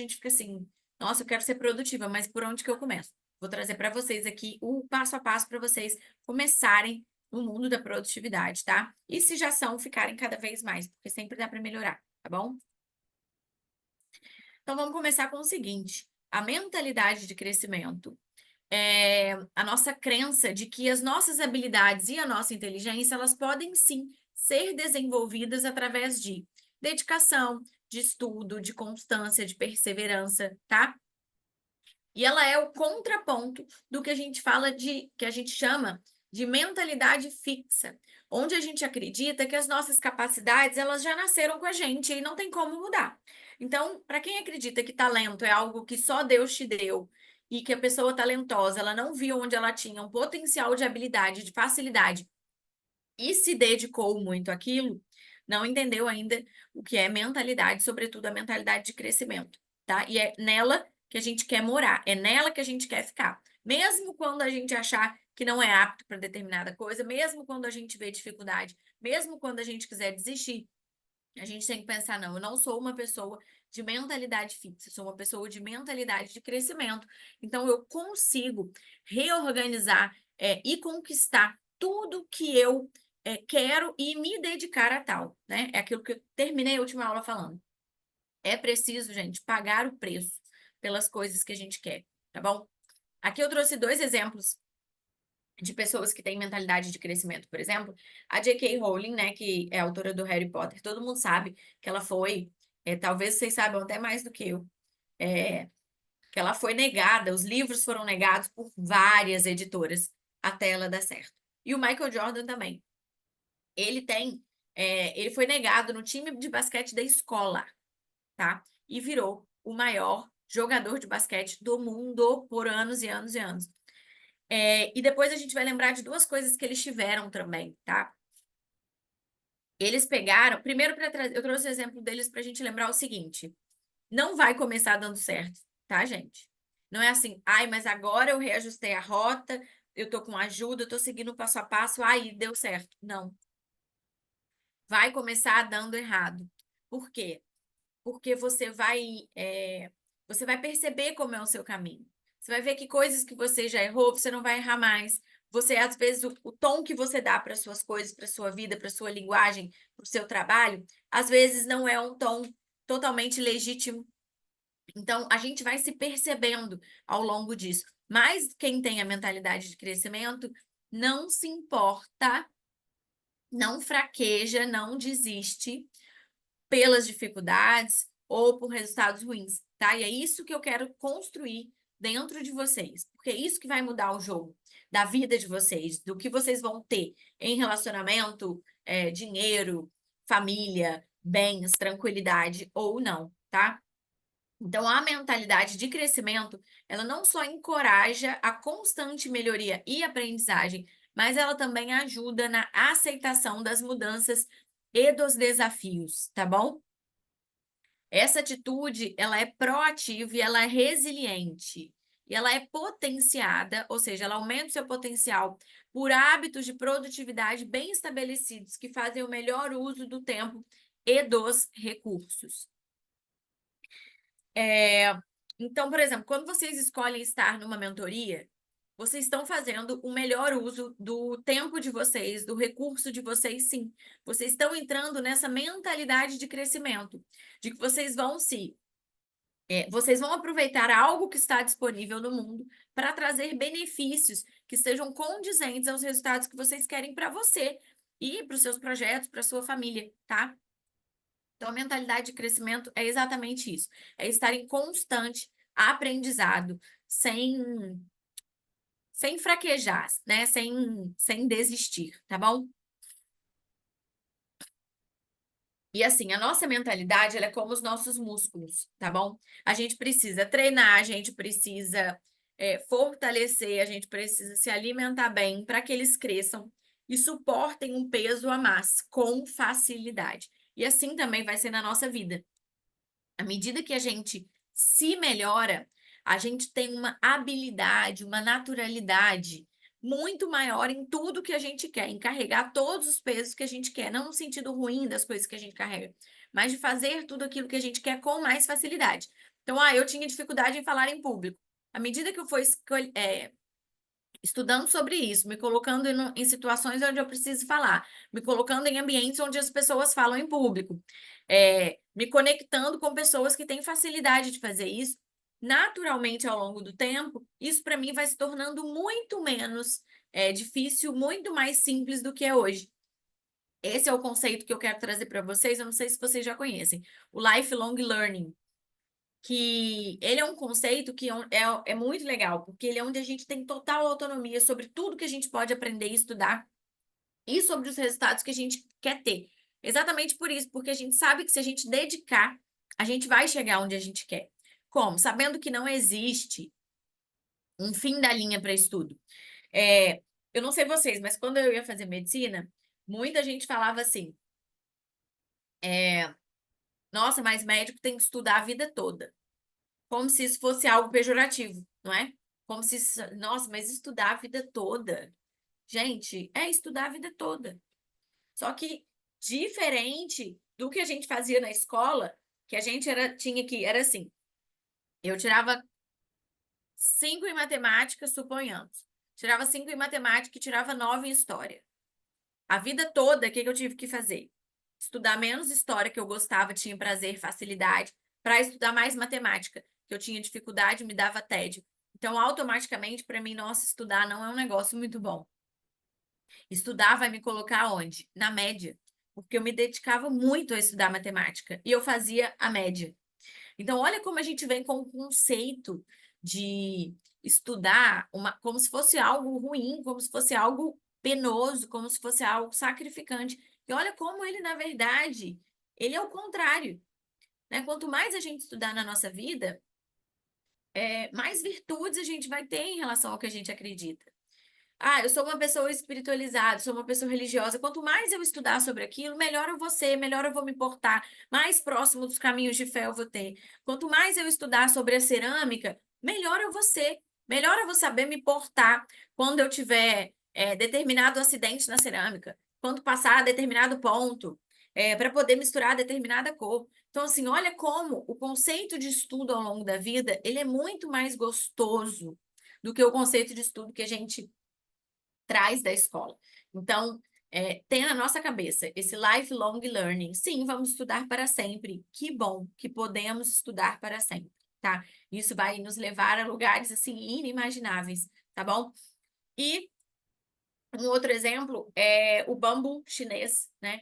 gente fica assim, nossa, eu quero ser produtiva, mas por onde que eu começo? Vou trazer para vocês aqui o passo a passo para vocês começarem no mundo da produtividade, tá? E se já são, ficarem cada vez mais, porque sempre dá para melhorar, tá bom? Então vamos começar com o seguinte: a mentalidade de crescimento é a nossa crença de que as nossas habilidades e a nossa inteligência, elas podem sim ser desenvolvidas através de dedicação, de estudo, de constância, de perseverança, tá? E ela é o contraponto do que a gente fala de, que a gente chama de mentalidade fixa, onde a gente acredita que as nossas capacidades, elas já nasceram com a gente e não tem como mudar. Então, para quem acredita que talento é algo que só Deus te deu e que a pessoa talentosa, ela não viu onde ela tinha um potencial de habilidade, de facilidade e se dedicou muito àquilo, não entendeu ainda o que é mentalidade, sobretudo a mentalidade de crescimento, tá? E é nela que a gente quer morar, é nela que a gente quer ficar. Mesmo quando a gente achar que não é apto para determinada coisa, mesmo quando a gente vê dificuldade, mesmo quando a gente quiser desistir, a gente tem que pensar, não, eu não sou uma pessoa de mentalidade fixa, eu sou uma pessoa de mentalidade de crescimento. Então, eu consigo reorganizar e conquistar tudo que eu quero e me dedicar a tal, né? É aquilo que eu terminei a última aula falando. É preciso, gente, pagar o preço pelas coisas que a gente quer, tá bom? Aqui eu trouxe dois exemplos de pessoas que têm mentalidade de crescimento. Por exemplo, a J.K. Rowling, né, que é autora do Harry Potter, todo mundo sabe que ela foi, talvez vocês saibam até mais do que eu, é, que ela foi negada, os livros foram negados por várias editoras até ela dar certo. E o Michael Jordan também. Ele tem, ele foi negado no time de basquete da escola, tá? E virou o maior jogador de basquete do mundo por anos e anos e anos. E depois a gente vai lembrar de duas coisas que eles tiveram também, tá? Eles pegaram, primeiro para trazer, eu trouxe o exemplo deles para a gente lembrar o seguinte: não vai começar dando certo, tá, gente? Não é assim, ai, mas agora eu reajustei a rota, eu tô com ajuda, eu tô seguindo passo a passo, aí deu certo. Não, vai começar dando errado. Por quê? Porque você vai perceber como é o seu caminho. Você vai ver que coisas que você já errou, você não vai errar mais. Você, às vezes, o tom que você dá para suas coisas, para sua vida, para sua linguagem, para o seu trabalho, às vezes não é um tom totalmente legítimo. Então, a gente vai se percebendo ao longo disso. Mas quem tem a mentalidade de crescimento não se importa, não fraqueja, não desiste pelas dificuldades ou por resultados ruins, tá? E é isso que eu quero construir dentro de vocês, porque é isso que vai mudar o jogo da vida de vocês, do que vocês vão ter em relacionamento, dinheiro, família, bens, tranquilidade ou não, tá? Então, a mentalidade de crescimento, ela não só encoraja a constante melhoria e aprendizagem, mas ela também ajuda na aceitação das mudanças e dos desafios, tá bom? Essa atitude, ela é proativa e ela é resiliente. E ela é potenciada, ou seja, ela aumenta o seu potencial por hábitos de produtividade bem estabelecidos, que fazem o melhor uso do tempo e dos recursos. É, então, por exemplo, quando vocês escolhem estar numa mentoria, vocês estão fazendo o melhor uso do tempo de vocês, do recurso de vocês, sim. Vocês estão entrando nessa mentalidade de crescimento, de que vocês vão aproveitar algo que está disponível no mundo para trazer benefícios que sejam condizentes aos resultados que vocês querem para você e para os seus projetos, para a sua família, tá? Então, a mentalidade de crescimento é exatamente isso. É estar em constante aprendizado, sem fraquejar, né? Sem desistir, tá bom? E assim, a nossa mentalidade, ela é como os nossos músculos, tá bom? A gente precisa treinar, a gente precisa fortalecer, a gente precisa se alimentar bem para que eles cresçam e suportem um peso a mais com facilidade. E assim também vai ser na nossa vida. À medida que a gente se melhora, a gente tem uma habilidade, uma naturalidade muito maior em tudo que a gente quer, em carregar todos os pesos que a gente quer, não no sentido ruim das coisas que a gente carrega, mas de fazer tudo aquilo que a gente quer com mais facilidade. Então, eu tinha dificuldade em falar em público. À medida que eu for estudando sobre isso, me colocando em situações onde eu preciso falar, me colocando em ambientes onde as pessoas falam em público, me conectando com pessoas que têm facilidade de fazer isso, naturalmente, ao longo do tempo, isso para mim vai se tornando muito menos difícil, muito mais simples do que é hoje. Esse é o conceito que eu quero trazer para vocês, eu não sei se vocês já conhecem, o lifelong learning, que ele é um conceito que é muito legal, porque ele é onde a gente tem total autonomia sobre tudo que a gente pode aprender e estudar e sobre os resultados que a gente quer ter. Exatamente por isso, porque a gente sabe que se a gente dedicar, a gente vai chegar onde a gente quer. Como? Sabendo que não existe um fim da linha para estudo. É, eu não sei vocês, mas quando eu ia fazer medicina, muita gente falava assim: nossa, mas médico tem que estudar a vida toda. Como se isso fosse algo pejorativo, não é? Como se isso, nossa, mas estudar a vida toda. Gente, é estudar a vida toda. Só que diferente do que a gente fazia na escola, que a gente era assim, eu tirava 5 em matemática, suponhamos. Tirava 5 em matemática e tirava 9 em história. A vida toda, o que eu tive que fazer? Estudar menos história, que eu gostava, tinha prazer, facilidade, para estudar mais matemática, que eu tinha dificuldade, me dava tédio. Então, automaticamente, para mim, nossa, estudar não é um negócio muito bom. Estudar vai me colocar onde? Na média, porque eu me dedicava muito a estudar matemática e eu fazia a média. Então, olha como a gente vem com o conceito de estudar como se fosse algo ruim, como se fosse algo penoso, como se fosse algo sacrificante. E olha como ele, na verdade, ele é o contrário, né? Quanto mais a gente estudar na nossa vida, mais virtudes a gente vai ter em relação ao que a gente acredita. Eu sou uma pessoa espiritualizada, sou uma pessoa religiosa. Quanto mais eu estudar sobre aquilo, melhor eu vou ser, melhor eu vou me portar, mais próximo dos caminhos de fé eu vou ter. Quanto mais eu estudar sobre a cerâmica, melhor eu vou ser, melhor eu vou saber me portar quando eu tiver determinado acidente na cerâmica, quando passar determinado ponto, para poder misturar determinada cor. Então, assim, olha como o conceito de estudo ao longo da vida, ele é muito mais gostoso do que o conceito de estudo que a gente traz da escola. Então, tem na nossa cabeça esse lifelong learning. Sim, vamos estudar para sempre. Que bom que podemos estudar para sempre, tá? Isso vai nos levar a lugares assim inimagináveis, tá bom? E um outro exemplo é o bambu chinês, né?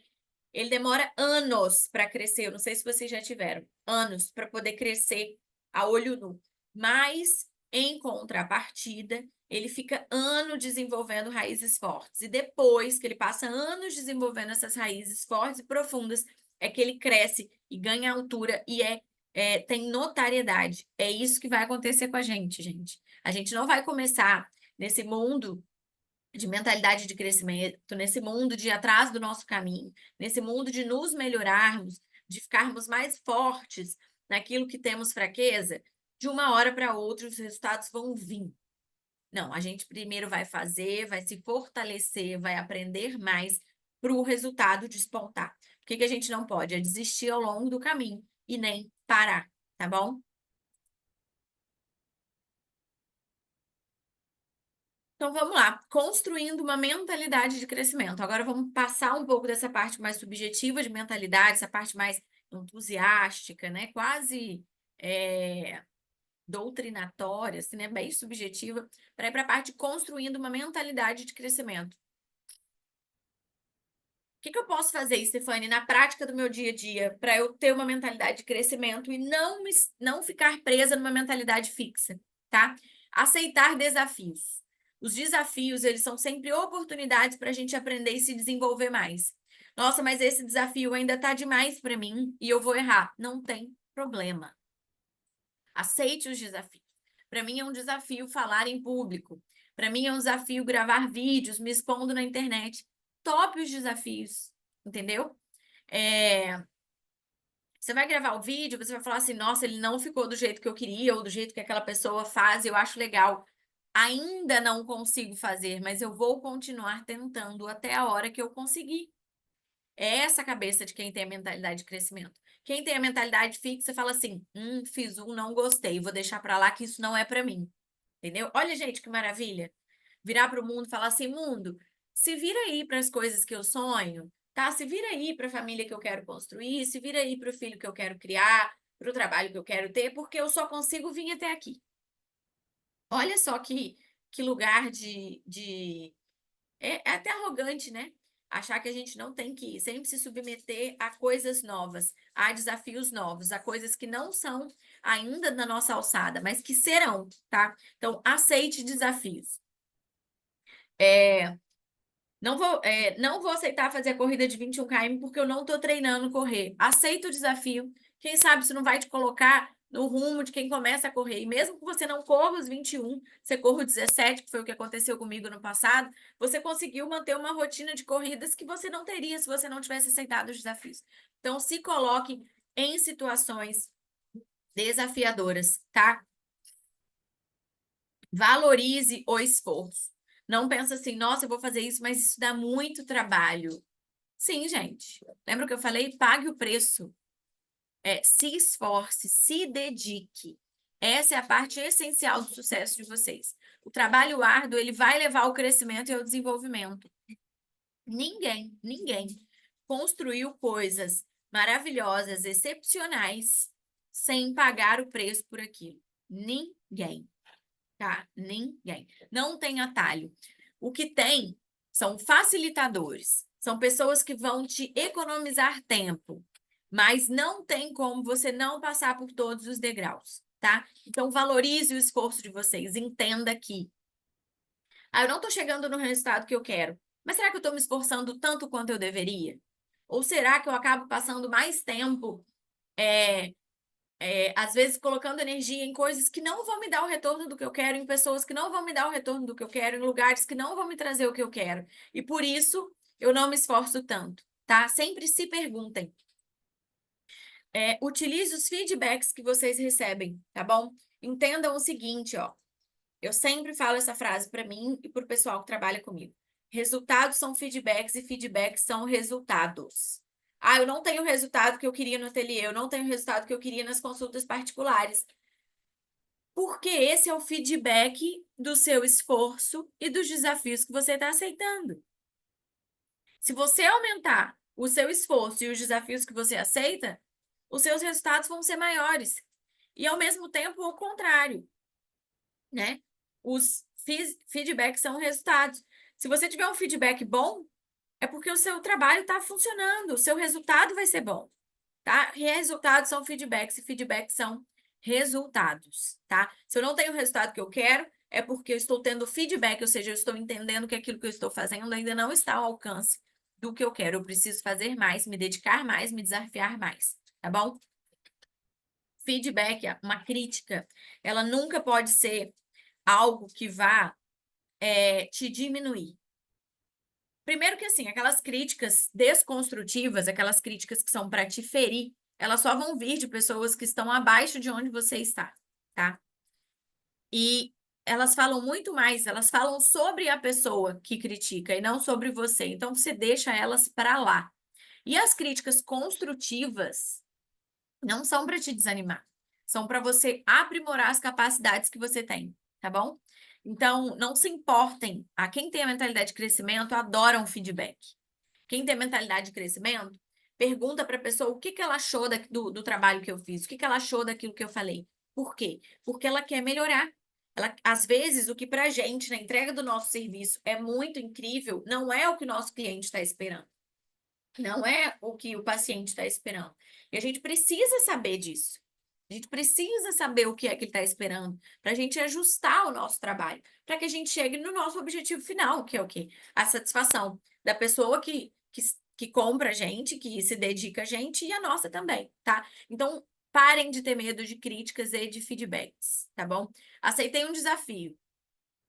Ele demora anos para crescer. Eu não sei se vocês já tiveram anos para poder crescer a olho nu. Mas, em contrapartida, ele fica anos desenvolvendo raízes fortes. E depois que ele passa anos desenvolvendo essas raízes fortes e profundas, é que ele cresce e ganha altura e tem notariedade. É isso que vai acontecer com a gente, gente. A gente não vai começar nesse mundo de mentalidade de crescimento, nesse mundo de ir atrás do nosso caminho, nesse mundo de nos melhorarmos, de ficarmos mais fortes naquilo que temos fraqueza, de uma hora para outra os resultados vão vir. Não, a gente primeiro vai fazer, vai se fortalecer, vai aprender mais para o resultado despontar. O que a gente não pode? É desistir ao longo do caminho e nem parar, tá bom? Então vamos lá, construindo uma mentalidade de crescimento. Agora vamos passar um pouco dessa parte mais subjetiva de mentalidade, essa parte mais entusiástica, né? Quase doutrinatória, assim, né? Bem subjetiva, para ir para a parte construindo uma mentalidade de crescimento. O que eu posso fazer, Stefane, na prática do meu dia a dia, para eu ter uma mentalidade de crescimento e não ficar presa numa mentalidade fixa, tá? Aceitar desafios. Os desafios, eles são sempre oportunidades para a gente aprender e se desenvolver mais. Nossa, mas esse desafio ainda está demais para mim e eu vou errar. Não tem problema. Aceite os desafios. Para mim é um desafio falar em público. Para mim é um desafio gravar vídeos, me expondo na internet. Tope os desafios, entendeu? Você vai gravar o vídeo, você vai falar assim, nossa, ele não ficou do jeito que eu queria ou do jeito que aquela pessoa faz, eu acho legal. Ainda não consigo fazer, mas eu vou continuar tentando até a hora que eu conseguir. É essa a cabeça de quem tem a mentalidade de crescimento. Quem tem a mentalidade fixa fala assim, fiz um, não gostei, vou deixar pra lá que isso não é pra mim. Entendeu? Olha, gente, que maravilha. Virar pro mundo e falar assim, mundo, se vira aí para as coisas que eu sonho, tá? Se vira aí para a família que eu quero construir, se vira aí para o filho que eu quero criar, para o trabalho que eu quero ter, porque eu só consigo vir até aqui. Olha só que lugar de... É até arrogante, né? Achar que a gente não tem que sempre se submeter a coisas novas, a desafios novos, a coisas que não são ainda na nossa alçada, mas que serão, tá? Então, aceite desafios. Não vou aceitar fazer a corrida de 21 km porque eu não estou treinando correr. Aceita o desafio. Quem sabe isso não vai te colocar no rumo de quem começa a correr. E mesmo que você não corra os 21, você corra os 17, que foi o que aconteceu comigo no passado, você conseguiu manter uma rotina de corridas que você não teria se você não tivesse aceitado os desafios. Então, se coloque em situações desafiadoras, tá? Valorize o esforço. Não pensa assim, nossa, eu vou fazer isso, mas isso dá muito trabalho. Sim, gente. Lembra que eu falei? Pague o preço. Se esforce, se dedique. Essa é a parte essencial do sucesso de vocês. O trabalho árduo, ele vai levar ao crescimento e ao desenvolvimento. Ninguém construiu coisas maravilhosas, excepcionais, sem pagar o preço por aquilo. Ninguém, tá? Ninguém. Não tem atalho. O que tem são facilitadores. São pessoas que vão te economizar tempo, mas não tem como você não passar por todos os degraus, tá? Então, valorize o esforço de vocês. Entenda que, eu não estou chegando no resultado que eu quero, mas será que eu estou me esforçando tanto quanto eu deveria? Ou será que eu acabo passando mais tempo, às vezes, colocando energia em coisas que não vão me dar o retorno do que eu quero, em pessoas que não vão me dar o retorno do que eu quero, em lugares que não vão me trazer o que eu quero. E por isso, eu não me esforço tanto, tá? Sempre se perguntem. Utilize os feedbacks que vocês recebem, tá bom? Entendam o seguinte, ó. Eu sempre falo essa frase para mim e para o pessoal que trabalha comigo. Resultados são feedbacks e feedbacks são resultados. Eu não tenho o resultado que eu queria no ateliê, eu não tenho o resultado que eu queria nas consultas particulares. Porque esse é o feedback do seu esforço e dos desafios que você está aceitando. Se você aumentar o seu esforço e os desafios que você aceita, os seus resultados vão ser maiores. E, ao mesmo tempo, o contrário, né? Os feedbacks são resultados. Se você tiver um feedback bom, é porque o seu trabalho está funcionando, o seu resultado vai ser bom, tá? Resultados são feedbacks e feedbacks são resultados, tá? Se eu não tenho o resultado que eu quero, é porque eu estou tendo feedback, ou seja, eu estou entendendo que aquilo que eu estou fazendo ainda não está ao alcance do que eu quero. Eu preciso fazer mais, me dedicar mais, me desafiar mais, tá bom? Feedback, uma crítica, ela nunca pode ser algo que vá te diminuir. Primeiro que, assim, aquelas críticas desconstrutivas, aquelas críticas que são para te ferir, elas só vão vir de pessoas que estão abaixo de onde você está, tá? E elas falam muito mais, elas falam sobre a pessoa que critica e não sobre você. Então, você deixa elas para lá. E as críticas construtivas não são para te desanimar, são para você aprimorar as capacidades que você tem, tá bom? Então, não se importem. Quem tem a mentalidade de crescimento adora um feedback. Quem tem mentalidade de crescimento, pergunta para a pessoa o que que ela achou do trabalho que eu fiz, o que que ela achou daquilo que eu falei. Por quê? Porque ela quer melhorar. Às vezes, o que para a gente, na entrega do nosso serviço, é muito incrível, não é o que o nosso cliente está esperando. Não é o que o paciente está esperando. E a gente precisa saber disso. A gente precisa saber o que é que ele está esperando para a gente ajustar o nosso trabalho, para que a gente chegue no nosso objetivo final, que é o quê? A satisfação da pessoa que compra a gente, que se dedica a gente e a nossa também, tá? Então, parem de ter medo de críticas e de feedbacks, tá bom? Aceitei um desafio,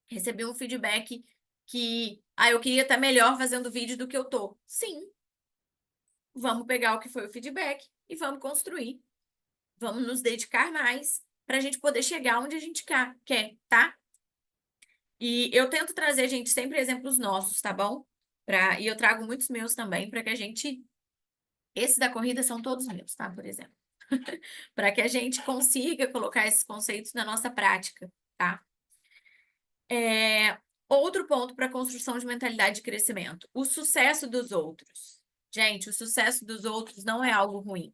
recebi um feedback que, eu queria estar melhor fazendo vídeo do que eu tô. Sim, vamos pegar o que foi o feedback e vamos construir. Vamos nos dedicar mais para a gente poder chegar onde a gente quer, tá? E eu tento trazer, gente, sempre exemplos nossos, tá bom? E eu trago muitos meus também para que a gente Esses da corrida são todos meus, tá? Por exemplo. Para que a gente consiga colocar esses conceitos na nossa prática, tá? Outro ponto para a construção de mentalidade de crescimento: o sucesso dos outros. Gente, o sucesso dos outros não é algo ruim.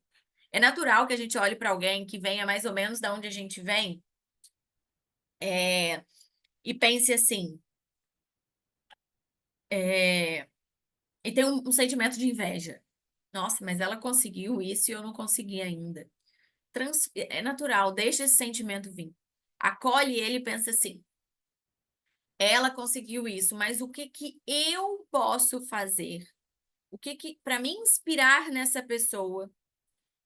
É natural que a gente olhe para alguém que venha mais ou menos da onde a gente vem, e pense assim, e tem um sentimento de inveja. Nossa, mas ela conseguiu isso e eu não consegui ainda. É natural, deixa esse sentimento vir. Acolhe ele e pensa assim: ela conseguiu isso, mas o que que eu posso fazer? O que que para me inspirar nessa pessoa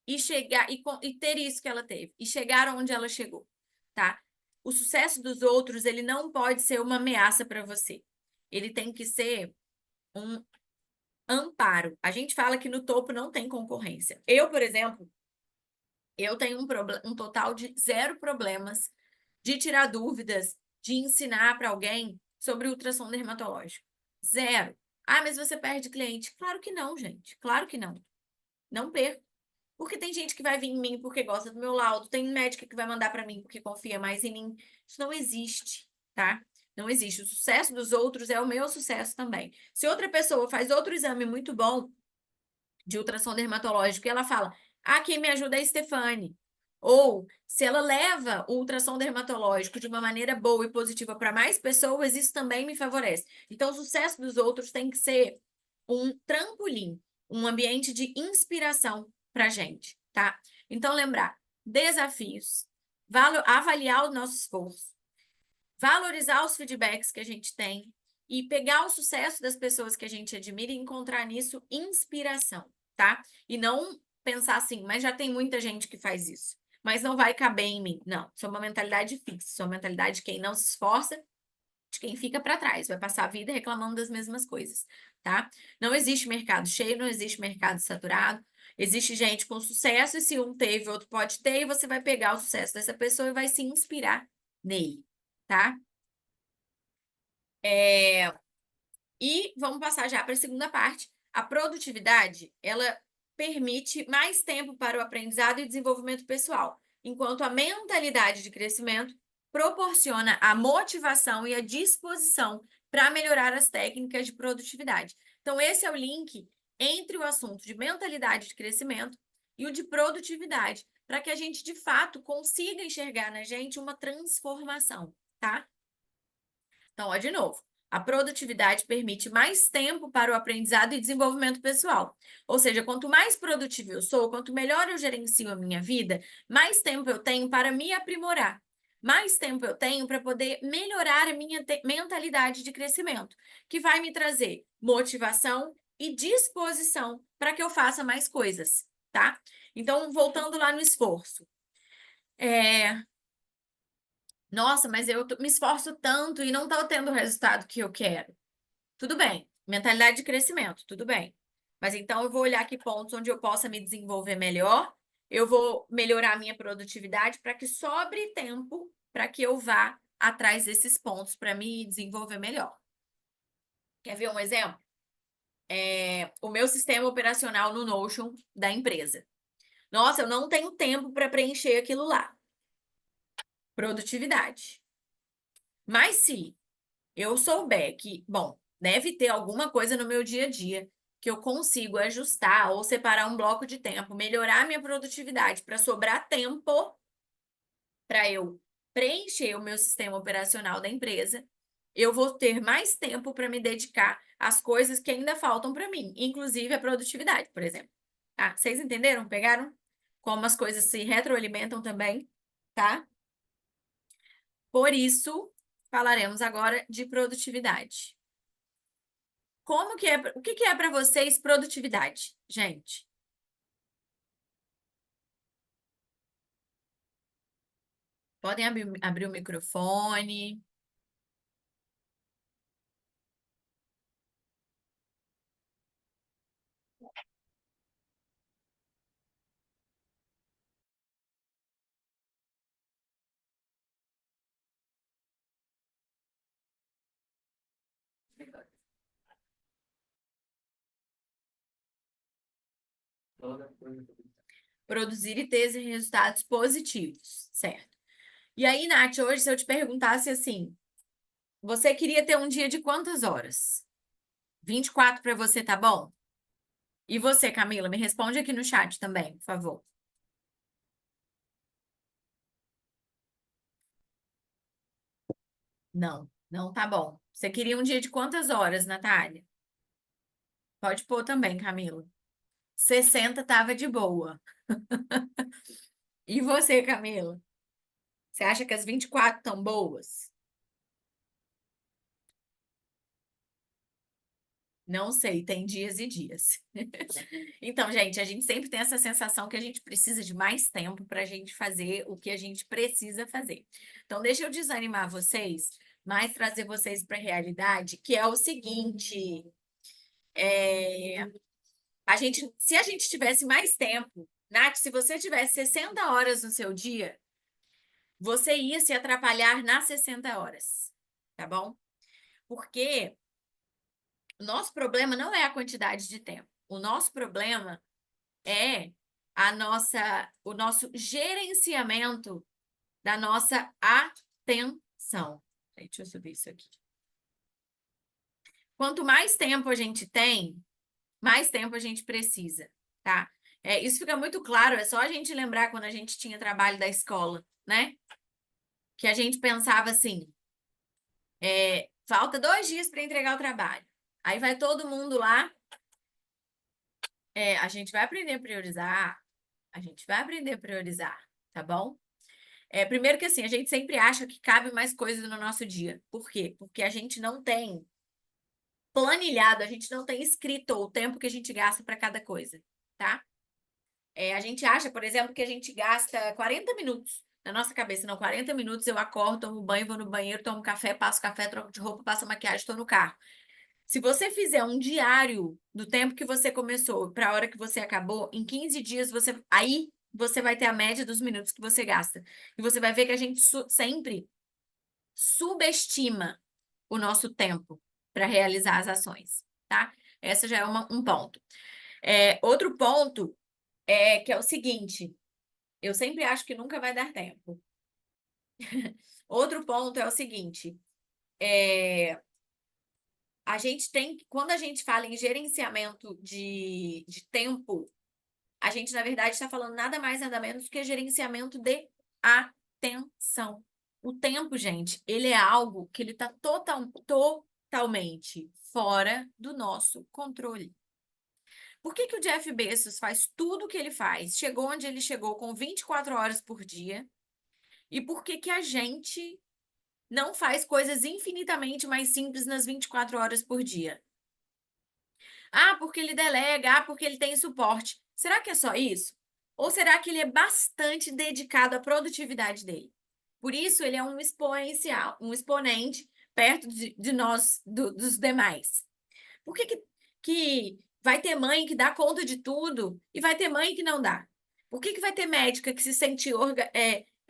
e chegar e ter isso que ela teve e chegar onde ela chegou, tá? O sucesso dos outros, ele não pode ser uma ameaça para você. Ele tem que ser um amparo. A gente fala que no topo não tem concorrência. Eu, por exemplo, eu tenho um total de 0 problemas de tirar dúvidas, de ensinar para alguém sobre ultrassom dermatológico. 0. Ah, mas você perde cliente. Claro que não, gente. Claro que não. Não perco. Porque tem gente que vai vir em mim porque gosta do meu laudo, tem médica que vai mandar para mim porque confia mais em mim. Isso não existe, tá? Não existe. O sucesso dos outros é o meu sucesso também. Se outra pessoa faz outro exame muito bom de ultrassom dermatológico e ela fala: "Ah, quem me ajuda é a Stefane". Ou se ela leva o ultrassom dermatológico de uma maneira boa e positiva para mais pessoas, isso também me favorece. Então, o sucesso dos outros tem que ser um trampolim, um ambiente de inspiração para gente, tá? Então, lembrar, desafios, avaliar o nosso esforço, valorizar os feedbacks que a gente tem e pegar o sucesso das pessoas que a gente admira e encontrar nisso inspiração, tá? E não pensar assim, mas já tem muita gente que faz isso, mas não vai caber em mim. Não, isso é uma mentalidade fixa, isso é uma mentalidade de quem não se esforça, de quem fica para trás, vai passar a vida reclamando das mesmas coisas, tá? Não existe mercado cheio, não existe mercado saturado. Existe gente com sucesso e se um teve, outro pode ter, e você vai pegar o sucesso dessa pessoa e vai se inspirar nele, tá? E vamos passar já para a segunda parte. A produtividade, ela permite mais tempo para o aprendizado e desenvolvimento pessoal, enquanto a mentalidade de crescimento proporciona a motivação e a disposição para melhorar as técnicas de produtividade. Então, esse é o link entre o assunto de mentalidade de crescimento e o de produtividade, para que a gente, de fato, consiga enxergar na gente uma transformação, tá? Então, ó, de novo, a produtividade permite mais tempo para o aprendizado e desenvolvimento pessoal. Ou seja, quanto mais produtivo eu sou, quanto melhor eu gerencio a minha vida, mais tempo eu tenho para me aprimorar. Mais tempo eu tenho para poder melhorar a minha mentalidade de crescimento, que vai me trazer motivação e disposição para que eu faça mais coisas, tá? Então, voltando lá no esforço. Nossa, mas eu me esforço tanto e não estou tendo o resultado que eu quero. Tudo bem, mentalidade de crescimento, tudo bem. Mas então eu vou olhar aqui pontos onde eu possa me desenvolver melhor, eu vou melhorar a minha produtividade para que sobre tempo para que eu vá atrás desses pontos para me desenvolver melhor. Quer ver um exemplo? O meu sistema operacional no Notion da empresa. Nossa, eu não tenho tempo para preencher aquilo lá. Produtividade. Mas se eu souber que, bom, deve ter alguma coisa no meu dia a dia que eu consigo ajustar ou separar um bloco de tempo, melhorar minha produtividade para sobrar tempo para eu preencher o meu sistema operacional da empresa, eu vou ter mais tempo para me dedicar às coisas que ainda faltam para mim, inclusive a produtividade, por exemplo. Tá? Vocês entenderam? Pegaram? Como as coisas se retroalimentam também, tá? Por isso, falaremos agora de produtividade. Como que é, o que que é para vocês produtividade, gente? Podem abrir o microfone. Produzir e ter resultados positivos, certo? E aí, Nath, hoje, se eu te perguntasse assim, você queria ter um dia de quantas horas? 24 para você, tá bom? E você, Camila, me responde aqui no chat também, por favor. Não, não tá bom. Você queria um dia de quantas horas, Natália? Pode pôr também, Camila. 60 tava de boa. E você, Camila? Você acha que as 24 estão boas? Não sei, tem dias e dias. Então, gente, a gente sempre tem essa sensação que a gente precisa de mais tempo para a gente fazer o que a gente precisa fazer. Então, deixa eu desanimar vocês, mas trazer vocês para a realidade, que é o seguinte: é, se a gente tivesse mais tempo, Nath, se você tivesse 60 horas no seu dia, você ia se atrapalhar nas 60 horas, tá bom? Porque o nosso problema não é a quantidade de tempo. O nosso problema é o nosso gerenciamento da nossa atenção. Deixa eu subir isso aqui. Quanto mais tempo a gente tem, mais tempo a gente precisa, tá? Isso fica muito claro, é só a gente lembrar quando a gente tinha trabalho da escola, né? Que a gente pensava assim, falta 2 dias para entregar o trabalho. Aí vai todo mundo lá, a gente vai aprender a priorizar, a gente vai aprender a priorizar, tá bom? Primeiro que assim, a gente sempre acha que cabe mais coisas no nosso dia. Por quê? Porque a gente não tem planilhado, a gente não tem escrito o tempo que a gente gasta para cada coisa, tá? A gente acha, por exemplo, que a gente gasta 40 minutos na nossa cabeça. Não, 40 minutos eu acordo, tomo banho, vou no banheiro, tomo café, passo café, troco de roupa, passo maquiagem, estou no carro. Se você fizer um diário do tempo que você começou para a hora que você acabou, em 15 dias aí você vai ter a média dos minutos que você gasta. E você vai ver que a gente sempre subestima o nosso tempo para realizar as ações, tá? Essa já é um ponto. Outro ponto que é o seguinte: eu sempre acho que nunca vai dar tempo. Outro ponto é o seguinte: a gente tem, quando a gente fala em gerenciamento de tempo, a gente, na verdade, está falando nada mais, nada menos que gerenciamento de atenção. O tempo, gente, ele é algo que ele está totalmente fora do nosso controle. Por que que o Jeff Bezos faz tudo o que ele faz? Chegou onde ele chegou com 24 horas por dia? E por que que a gente não faz coisas infinitamente mais simples nas 24 horas por dia? Ah, porque ele delega, porque ele tem suporte. Será que é só isso? Ou será que ele é bastante dedicado à produtividade dele? Por isso, ele é um exponencial, um exponente perto de nós, dos demais. Por que vai ter mãe que dá conta de tudo e vai ter mãe que não dá? Por que vai ter médica que se sente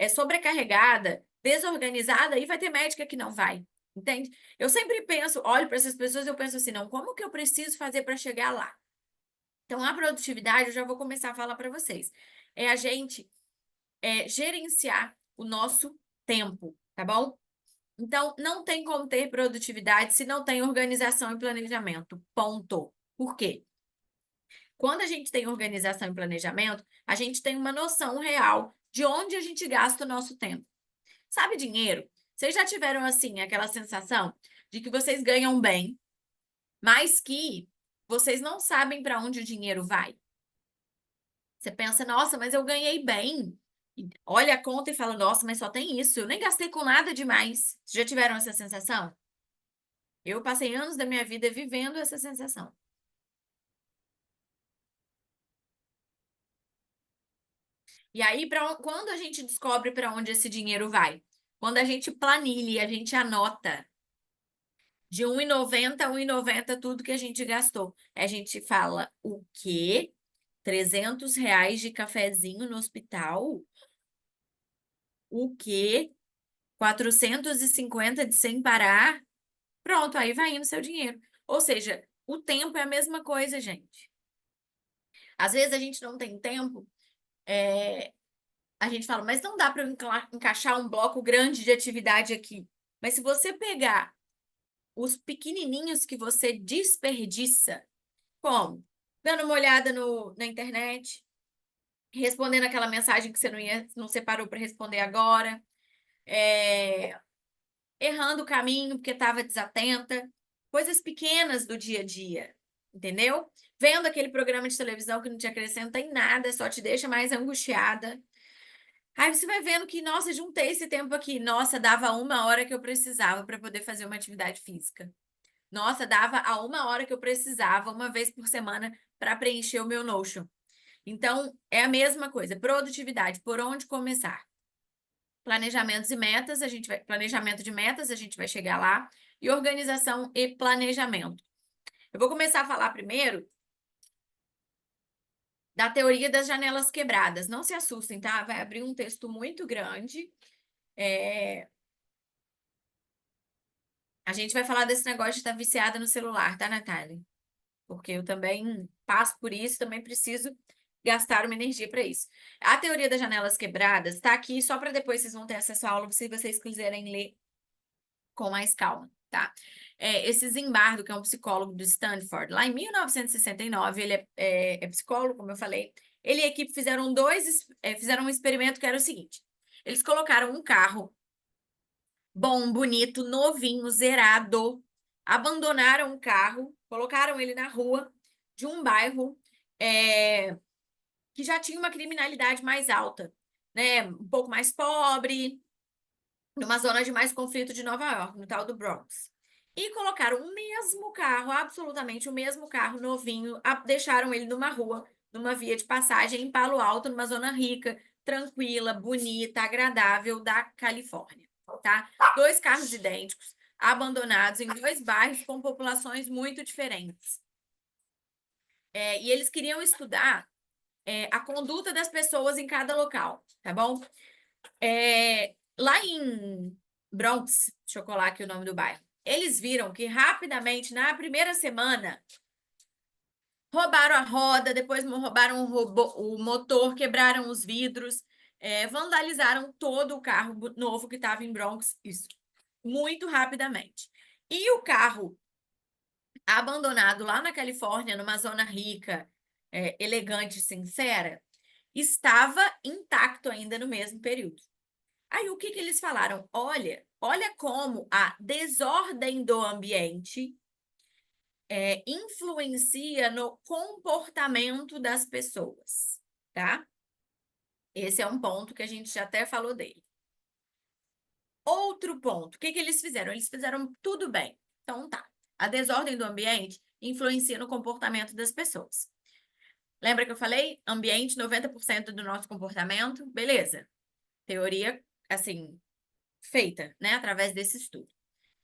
sobrecarregada, desorganizada e vai ter médica que não vai? Entende? Eu sempre penso, olho para essas pessoas e eu penso assim, não, como que eu preciso fazer para chegar lá? Então, a produtividade, eu já vou começar a falar para vocês. É a gente gerenciar o nosso tempo, tá bom? Então, não tem como ter produtividade se não tem organização e planejamento. Ponto. Por quê? Quando a gente tem organização e planejamento, a gente tem uma noção real de onde a gente gasta o nosso tempo. Sabe dinheiro? Vocês já tiveram, assim, aquela sensação de que vocês ganham bem, mas que vocês não sabem para onde o dinheiro vai? Você pensa, nossa, mas eu ganhei bem. E olha a conta e fala, nossa, mas só tem isso. Eu nem gastei com nada demais. Vocês já tiveram essa sensação? Eu passei anos da minha vida vivendo essa sensação. E aí, quando a gente descobre para onde esse dinheiro vai? Quando a gente planilha, a gente anota de 1,90 a 1,90 tudo que a gente gastou. A gente fala, o quê? R$ 300 de cafezinho no hospital? O quê? 450 de sem parar? Pronto, aí vai indo seu dinheiro. Ou seja, o tempo é a mesma coisa, gente. Às vezes a gente não tem tempo, a gente fala, mas não dá para eu encaixar um bloco grande de atividade aqui. Mas se você pegar os pequenininhos que você desperdiça, como? Dando uma olhada na internet, respondendo aquela mensagem que você não separou para responder agora, errando o caminho porque estava desatenta, coisas pequenas do dia a dia, entendeu? Vendo aquele programa de televisão que não te acrescenta em nada, só te deixa mais angustiada. Aí você vai vendo que, nossa, juntei esse tempo aqui. Nossa, dava 1 hora que eu precisava para poder fazer uma atividade física. Nossa, dava a 1 hora que eu precisava, uma vez por semana, para preencher o meu Notion. Então, é a mesma coisa. Produtividade, por onde começar? Planejamentos e metas, planejamento de metas, a gente vai chegar lá. E organização e planejamento. Eu vou começar a falar primeiro da teoria das janelas quebradas. Não se assustem, tá? Vai abrir um texto muito grande. A gente vai falar desse negócio de estar viciada no celular, tá, Natália? Porque eu também passo por isso, também preciso gastar uma energia para isso. A teoria das janelas quebradas está aqui só para depois vocês vão ter acesso à aula, se vocês quiserem ler com mais calma, tá? Esse Zimbardo, que é um psicólogo do Stanford, lá em 1969, ele é psicólogo, como eu falei. Ele e a equipe fizeram um experimento que era o seguinte: eles colocaram um carro bom, bonito, novinho, zerado, abandonaram o carro, colocaram ele na rua de um bairro que já tinha uma criminalidade mais alta, né? Um pouco mais pobre, numa zona de mais conflito de Nova York, no tal do Bronx. E colocaram o mesmo carro, absolutamente o mesmo carro novinho, deixaram ele numa rua, numa via de passagem em Palo Alto, numa zona rica, tranquila, bonita, agradável da Califórnia, tá? 2 carros idênticos, abandonados em 2 bairros com populações muito diferentes. E eles queriam estudar a conduta das pessoas em cada local, tá bom? Lá em Bronx, deixa eu colar aqui o nome do bairro, eles viram que rapidamente, na primeira semana, roubaram a roda, depois roubaram o motor, quebraram os vidros, vandalizaram todo o carro novo que estava em Bronx, isso, muito rapidamente. E o carro abandonado lá na Califórnia, numa zona rica, elegante, sincera, estava intacto ainda no mesmo período. Aí o que eles falaram? Olha como a desordem do ambiente influencia no comportamento das pessoas, tá? Esse é um ponto que a gente já até falou dele. Outro ponto, o que eles fizeram? Eles fizeram tudo bem. Então tá. A desordem do ambiente influencia no comportamento das pessoas. Lembra que eu falei? Ambiente, 90% do nosso comportamento? Beleza. Teoria, assim, feita, né, através desse estudo,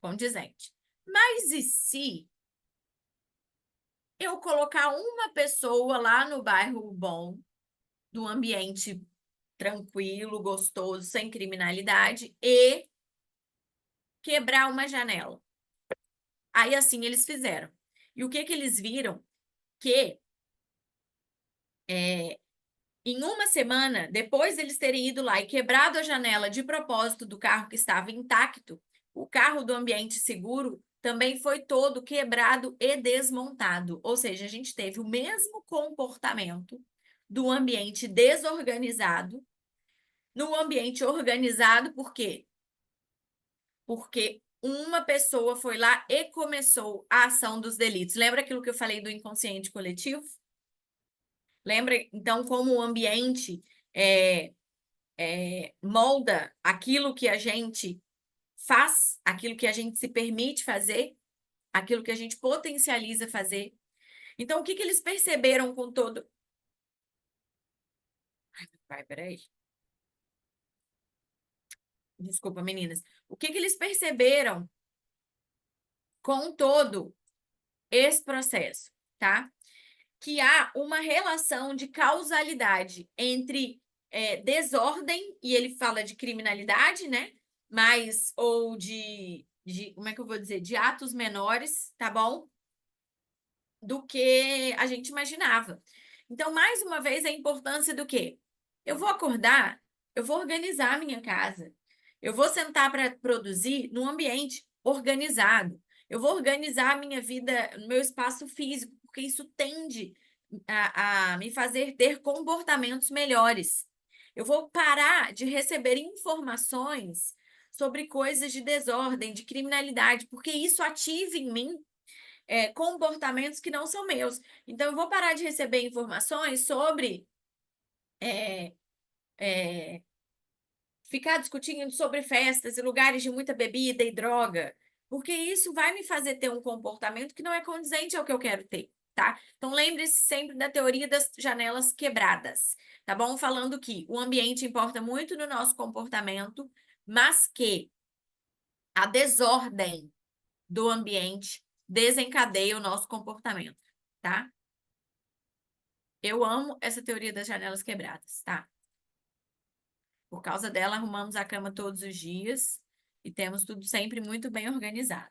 condizente. Mas e se eu colocar uma pessoa lá no bairro bom, do ambiente tranquilo, gostoso, sem criminalidade, e quebrar uma janela? Aí assim eles fizeram. E o que eles viram? Que em uma semana, depois deles terem ido lá e quebrado a janela de propósito do carro que estava intacto, o carro do ambiente seguro também foi todo quebrado e desmontado. Ou seja, a gente teve o mesmo comportamento do ambiente desorganizado no ambiente organizado, por quê? Porque uma pessoa foi lá e começou a ação dos delitos. Lembra aquilo que eu falei do inconsciente coletivo? Lembra, então, como o ambiente molda aquilo que a gente faz, aquilo que a gente se permite fazer, aquilo que a gente potencializa fazer. Então, o que eles perceberam com todo... Ai, peraí. Desculpa, meninas. O que eles perceberam com todo esse processo, tá? Que há uma relação de causalidade entre desordem, e ele fala de criminalidade, né? Mas, ou como é que eu vou dizer? De atos menores, tá bom? Do que a gente imaginava. Então, mais uma vez, a importância do quê? Eu vou acordar, eu vou organizar a minha casa. Eu vou sentar para produzir num ambiente organizado. Eu vou organizar a minha vida, no meu espaço físico, porque isso tende a me fazer ter comportamentos melhores. Eu vou parar de receber informações sobre coisas de desordem, de criminalidade, porque isso ativa em mim comportamentos que não são meus. Então, eu vou parar de receber informações sobre é, é, ficar discutindo sobre festas e lugares de muita bebida e droga, porque isso vai me fazer ter um comportamento que não é condizente ao que eu quero ter, tá? Então, lembre-se sempre da teoria das janelas quebradas, tá bom? Falando que o ambiente importa muito no nosso comportamento, mas que a desordem do ambiente desencadeia o nosso comportamento, tá? Eu amo essa teoria das janelas quebradas, tá? Por causa dela, arrumamos a cama todos os dias e temos tudo sempre muito bem organizado.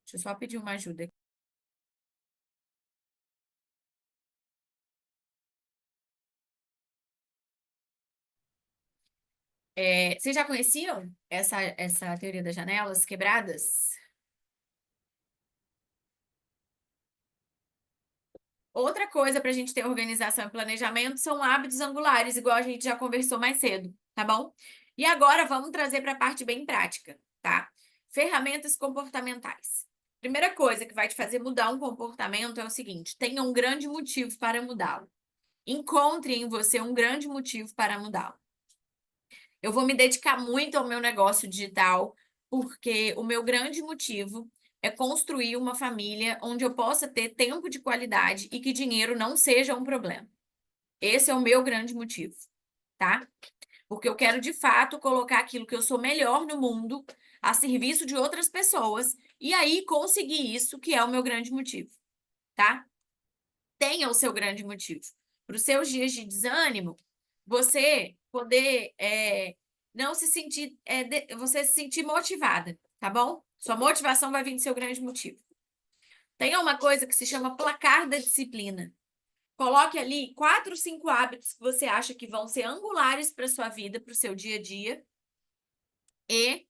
Deixa eu só pedir uma ajuda aqui. Vocês já conheciam essa teoria das janelas quebradas? Outra coisa para a gente ter organização e planejamento são hábitos angulares, igual a gente já conversou mais cedo, tá bom? E agora vamos trazer para a parte bem prática, tá? Ferramentas comportamentais. Primeira coisa que vai te fazer mudar um comportamento é o seguinte: tenha um grande motivo para mudá-lo. Encontre em você um grande motivo para mudá-lo. Eu vou me dedicar muito ao meu negócio digital, porque o meu grande motivo é construir uma família onde eu possa ter tempo de qualidade e que dinheiro não seja um problema. Esse é o meu grande motivo, tá? Porque eu quero de fato colocar aquilo que eu sou melhor no mundo a serviço de outras pessoas e aí conseguir isso, que é o meu grande motivo, tá? Tenha o seu grande motivo. Para os seus dias de desânimo, você poder não se sentir, você se sentir motivada, tá bom? Sua motivação vai vir do seu grande motivo. Tenha uma coisa que se chama placar da disciplina. Coloque ali 4, 5 hábitos que você acha que vão ser angulares para sua vida, para o seu dia a dia. E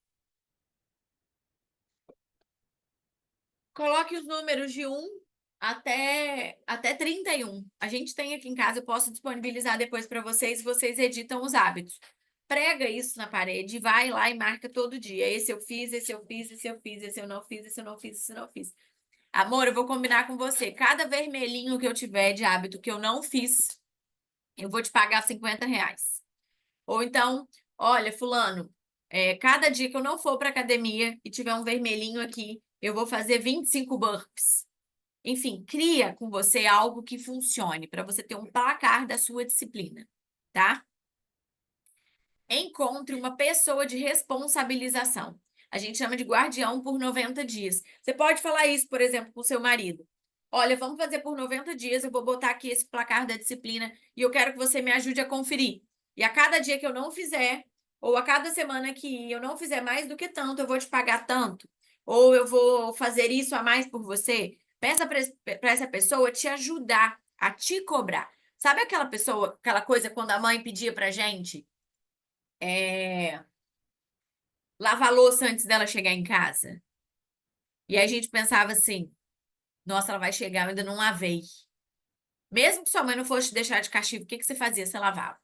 coloque os números de 1 até 31. A gente tem aqui em casa, eu posso disponibilizar depois para vocês, vocês editam os hábitos. Prega isso na parede, vai lá e marca todo dia. Esse eu fiz, esse eu fiz, esse eu fiz, esse eu não fiz, esse eu não fiz, esse eu não fiz. Amor, eu vou combinar com você. Cada vermelhinho que eu tiver de hábito que eu não fiz, eu vou te pagar R$ 50. Ou então, olha, fulano, cada dia que eu não for para academia e tiver um vermelhinho aqui, eu vou fazer 25 burpees. Enfim, cria com você algo que funcione para você ter um placar da sua disciplina, tá? Encontre uma pessoa de responsabilização. A gente chama de guardião por 90 dias. Você pode falar isso, por exemplo, com o seu marido. Olha, vamos fazer por 90 dias, eu vou botar aqui esse placar da disciplina e eu quero que você me ajude a conferir. E a cada dia que eu não fizer, ou a cada semana que eu não fizer mais do que tanto, eu vou te pagar tanto. Ou eu vou fazer isso a mais por você. Peça para essa pessoa te ajudar a te cobrar. Sabe aquela pessoa, aquela coisa quando a mãe pedia pra gente? Lavar a louça antes dela chegar em casa. E aí a gente pensava assim, nossa, ela vai chegar, eu ainda não lavei. Mesmo que sua mãe não fosse te deixar de castigo, o que que você fazia? Você lavava.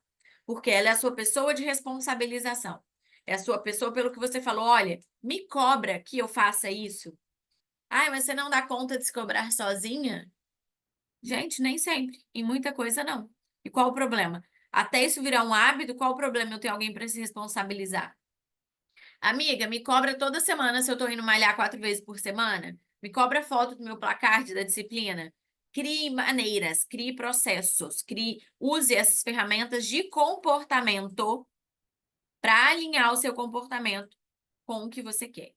Porque ela é a sua pessoa de responsabilização. É a sua pessoa pelo que você falou, olha, me cobra que eu faça isso. Ai, mas você não dá conta de se cobrar sozinha? Gente, nem sempre. E muita coisa não. E qual o problema? Até isso virar um hábito, qual o problema eu ter alguém para se responsabilizar? Amiga, me cobra toda semana se eu tô indo malhar 4 vezes por semana. Me cobra foto do meu placar da disciplina. Crie maneiras, crie processos, use essas ferramentas de comportamento para alinhar o seu comportamento com o que você quer.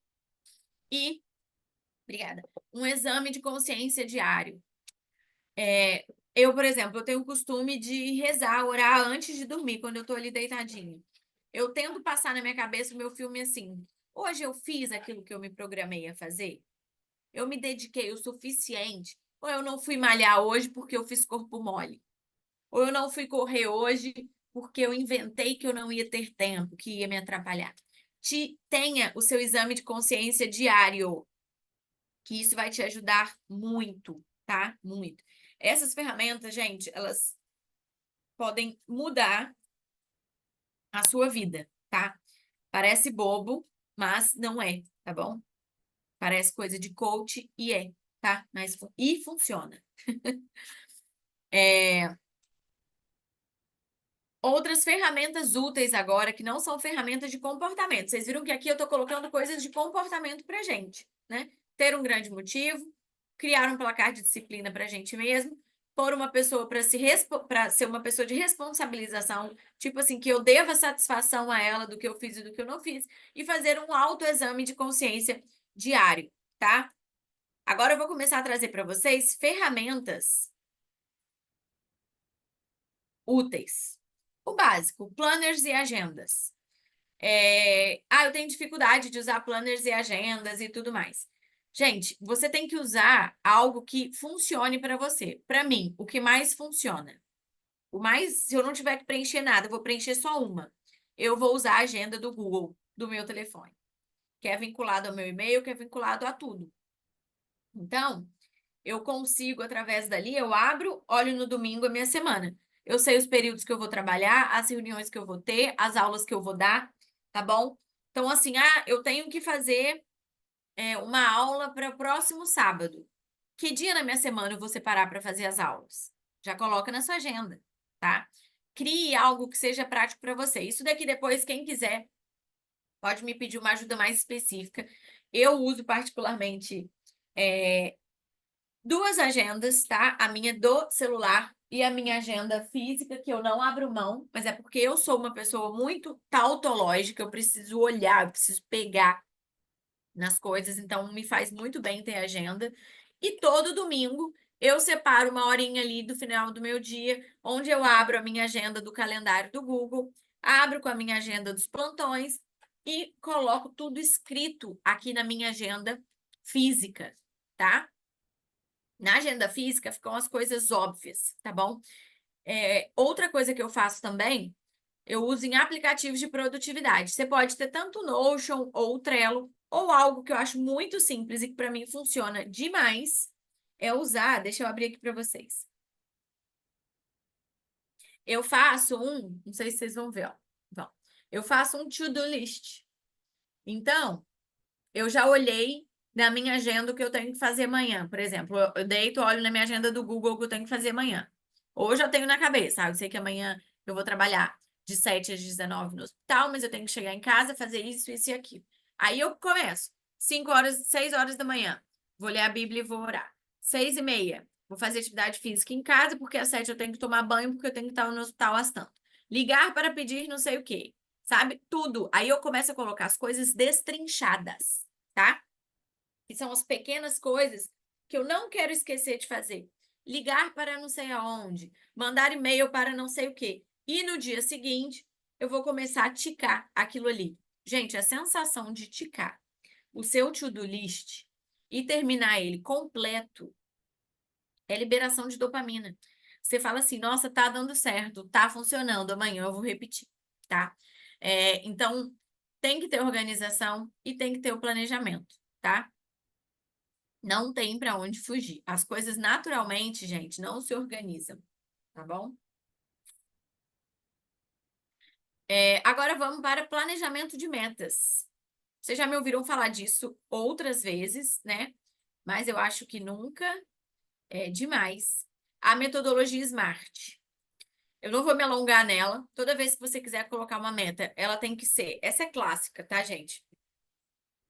E, obrigada, um exame de consciência diário. Eu, por exemplo, eu tenho o costume de rezar, orar antes de dormir, quando eu tô ali deitadinha. Eu tento passar na minha cabeça o meu filme assim. Hoje eu fiz aquilo que eu me programei a fazer? Eu me dediquei o suficiente? Ou eu não fui malhar hoje porque eu fiz corpo mole. Ou eu não fui correr hoje porque eu inventei que eu não ia ter tempo, que ia me atrapalhar. Tenha o seu exame de consciência diário, que isso vai te ajudar muito, tá? Muito. Essas ferramentas, gente, elas podem mudar a sua vida, tá? Parece bobo, mas não é, tá bom? Parece coisa de coach e é, tá? Mas e funciona. Outras ferramentas úteis agora, que não são ferramentas de comportamento. Vocês viram que aqui eu estou colocando coisas de comportamento para gente, né? Ter um grande motivo, criar um placar de disciplina para a gente mesmo, pôr uma pessoa para ser uma pessoa de responsabilização, tipo assim, que eu deva satisfação a ela do que eu fiz e do que eu não fiz, e fazer um autoexame de consciência diário, tá? Agora eu vou começar a trazer para vocês ferramentas úteis. O básico, planners e agendas. Eu tenho dificuldade de usar planners e agendas e tudo mais. Gente, você tem que usar algo que funcione para você. Para mim, o que mais funciona? Se eu não tiver que preencher nada, eu vou preencher só uma. Eu vou usar a agenda do Google, do meu telefone, que é vinculado ao meu e-mail, que é vinculado a tudo. Então, eu consigo, através dali, eu abro, olho no domingo a minha semana. Eu sei os períodos que eu vou trabalhar, as reuniões que eu vou ter, as aulas que eu vou dar, tá bom? Então, assim, eu tenho que fazer uma aula para o próximo sábado. Que dia na minha semana eu vou separar para fazer as aulas? Já coloca na sua agenda, tá? Crie algo que seja prático para você. Isso daqui depois, quem quiser, pode me pedir uma ajuda mais específica. Eu uso particularmente duas agendas, tá? A minha do celular e a minha agenda física, que eu não abro mão, mas é porque eu sou uma pessoa muito tautológica, eu preciso olhar, eu preciso pegar nas coisas, então me faz muito bem ter agenda. E todo domingo eu separo uma horinha ali do final do meu dia, onde eu abro a minha agenda do calendário do Google, abro com a minha agenda dos plantões e coloco tudo escrito aqui na minha agenda física, tá? Na agenda física ficam as coisas óbvias, tá bom? Outra coisa que eu faço também, eu uso em aplicativos de produtividade. Você pode ter tanto o Notion ou o Trello, ou algo que eu acho muito simples e que para mim funciona demais, é usar, deixa eu abrir aqui para vocês. Eu faço não sei se vocês vão ver, ó. Bom, eu faço um to-do list. Então, eu já olhei na minha agenda o que eu tenho que fazer amanhã. Por exemplo, eu deito, olho na minha agenda do Google o que eu tenho que fazer amanhã. Hoje eu tenho na cabeça, sabe? Eu sei que amanhã eu vou trabalhar de 7 às 19 no hospital, mas eu tenho que chegar em casa, fazer isso, isso e aquilo. Aí eu começo. 5 horas, 6 horas da manhã. Vou ler a Bíblia e vou orar. 6:30. Vou fazer atividade física em casa, porque às 7 eu tenho que tomar banho, porque eu tenho que estar no hospital às tantas. Ligar para pedir não sei o quê. Sabe? Tudo. Aí eu começo a colocar as coisas destrinchadas, tá? Que são as pequenas coisas que eu não quero esquecer de fazer. Ligar para não sei aonde, mandar e-mail para não sei o quê. E no dia seguinte, eu vou começar a ticar aquilo ali. Gente, a sensação de ticar o seu to-do list e terminar ele completo é liberação de dopamina. Você fala assim, nossa, tá dando certo, tá funcionando, amanhã eu vou repetir, tá? Então, tem que ter organização e tem que ter o planejamento, tá? Não tem para onde fugir. As coisas naturalmente, gente, não se organizam, tá bom? Agora vamos para planejamento de metas. Vocês já me ouviram falar disso outras vezes, né? Mas eu acho que nunca é demais. A metodologia SMART. Eu não vou me alongar nela. Toda vez que você quiser colocar uma meta, ela tem que ser. Essa é clássica, tá, gente?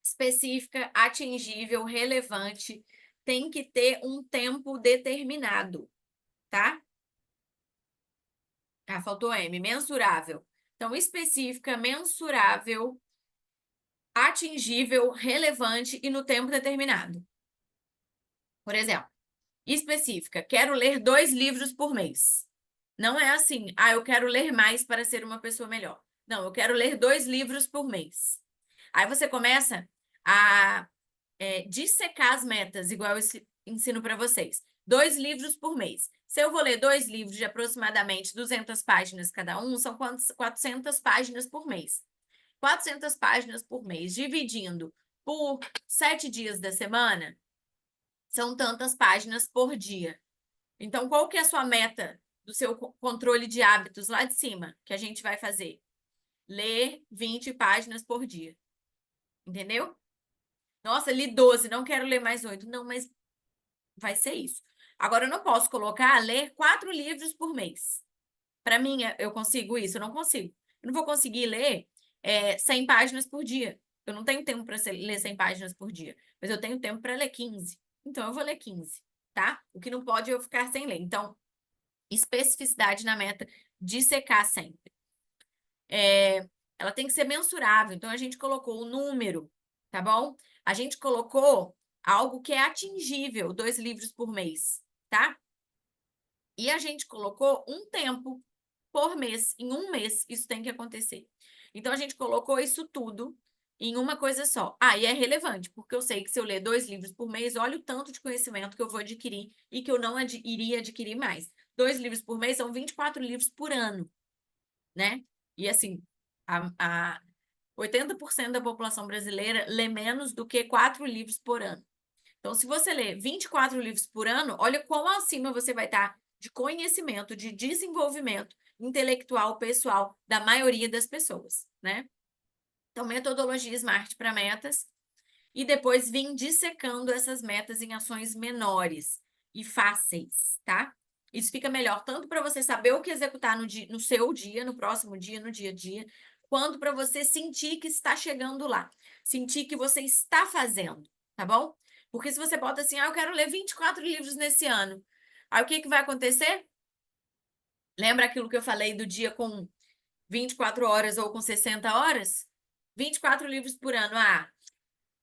Específica, atingível, relevante. Tem que ter um tempo determinado, tá? Faltou M, mensurável. Então, específica, mensurável, atingível, relevante e no tempo determinado. Por exemplo, específica, quero ler 2 livros por mês. Não é assim, eu quero ler mais para ser uma pessoa melhor. Não, eu quero ler 2 livros por mês. Aí você começa a dissecar as metas, igual eu ensino para vocês. 2 livros por mês. Se eu vou ler 2 livros de aproximadamente 200 páginas cada um, são 400 páginas por mês. 400 páginas por mês, dividindo por 7 dias da semana, são tantas páginas por dia. Então, qual que é a sua meta do seu controle de hábitos lá de cima, que a gente vai fazer? Ler 20 páginas por dia. Entendeu? Nossa, li 12, não quero ler mais 8. Não, mas vai ser isso. Agora, eu não posso colocar ler 4 livros por mês. Para mim, eu consigo isso? Eu não consigo. Eu não vou conseguir ler 100 páginas por dia. Eu não tenho tempo para ler 100 páginas por dia, mas eu tenho tempo para ler 15. Então, eu vou ler 15, tá? O que não pode é eu ficar sem ler. Então, especificidade na meta de secar sempre. Ela tem que ser mensurável. Então, a gente colocou o número, tá bom? A gente colocou algo que é atingível, 2 livros por mês, tá? E a gente colocou um tempo por mês. Em um mês, isso tem que acontecer. Então, a gente colocou isso tudo em uma coisa só. Ah, e é relevante, porque eu sei que se eu ler 2 livros por mês, olha o tanto de conhecimento que eu vou adquirir e que eu não iria adquirir mais. 2 livros por mês são 24 livros por ano, né? E assim, a 80% da população brasileira lê menos do que 4 livros por ano. Então, se você lê 24 livros por ano, olha quão acima você vai estar de conhecimento, de desenvolvimento intelectual, pessoal da maioria das pessoas, né? Então, metodologia SMART para metas e depois vim dissecando essas metas em ações menores e fáceis, tá? Isso fica melhor tanto para você saber o que executar no seu dia, no próximo dia, no dia a dia, quanto para você sentir que está chegando lá, sentir que você está fazendo, tá bom? Porque se você bota assim, eu quero ler 24 livros nesse ano, aí o que que vai acontecer? Lembra aquilo que eu falei do dia com 24 horas ou com 60 horas? 24 livros por ano. Ah,